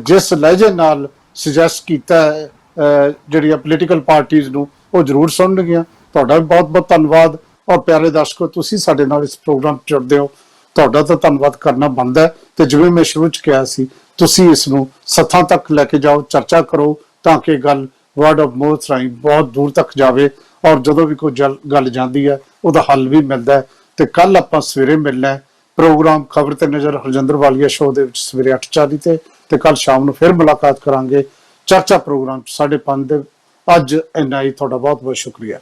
Speaker 1: ਜਿਸ ਲਹਿਜੇ ਨਾਲ ਸੁਜੈਸਟ ਕੀਤਾ ਹੈ ਜਿਹੜੀਆਂ ਪੋਲੀਟੀਕਲ ਪਾਰਟੀਆਂ ਨੂੰ, ਉਹ ਜ਼ਰੂਰ ਸੁਣਨਗੀਆਂ। ਤੁਹਾਡਾ ਵੀ ਬਹੁਤ-ਬਹੁਤ ਧੰਨਵਾਦ। ਔਰ ਪਿਆਰੇ ਦਰਸ਼ਕੋ, ਤੁਸੀਂ ਸਾਡੇ ਨਾਲ ਇਸ ਪ੍ਰੋਗਰਾਮ 'ਚ ਜੁੜਦੇ ਹੋ, ਤੁਹਾਡਾ ਤਾਂ ਧੰਨਵਾਦ ਕਰਨਾ ਬਣਦਾ ਹੈ। ਤੇ ਜਿਵੇਂ ਮੈਂ ਸ਼ੁਰੂ 'ਚ ਕਿਹਾ ਸੀ, ਤੁਸੀਂ ਇਸ ਨੂੰ ਸੱਥਾਂ ਤੱਕ ਲੈ ਕੇ ਜਾਓ, ਚਰਚਾ ਕਰੋ, ਤਾਂ ਕਿ ਗੱਲ ਵਰਡ ਆਫ ਮਾਊਥ ਰਾਹੀਂ ਬਹੁਤ ਦੂਰ ਤੱਕ ਜਾਵੇ। ਔਰ ਜਦੋਂ ਵੀ ਕੋਈ ਗੱਲ ਜਾਂਦੀ ਹੈ, ਉਹਦਾ ਹੱਲ ਵੀ ਮਿਲਦਾ ਹੈ। ਤੇ ਕੱਲ ਆਪਾਂ ਸਵੇਰੇ ਮਿਲਣਾ ਹੈ ਪ੍ਰੋਗਰਾਮ ਖਬਰ ਤੇ ਨਜ਼ਰ ਹਰਜਿੰਦਰ ਵਾਲੀਆ ਸ਼ੋਅ ਦੇ ਵਿੱਚ ਸਵੇਰੇ 8:40 ਤੇ ਕੱਲ ਸ਼ਾਮ ਨੂੰ ਫਿਰ ਮੁਲਾਕਾਤ ਕਰਾਂਗੇ ਚਰਚਾ ਪ੍ਰੋਗਰਾਮ 5:30 ਦੇ। ਅੱਜ ਇੰਨਾ ਹੀ, ਤੁਹਾਡਾ ਬਹੁਤ ਬਹੁਤ ਸ਼ੁਕਰੀਆ।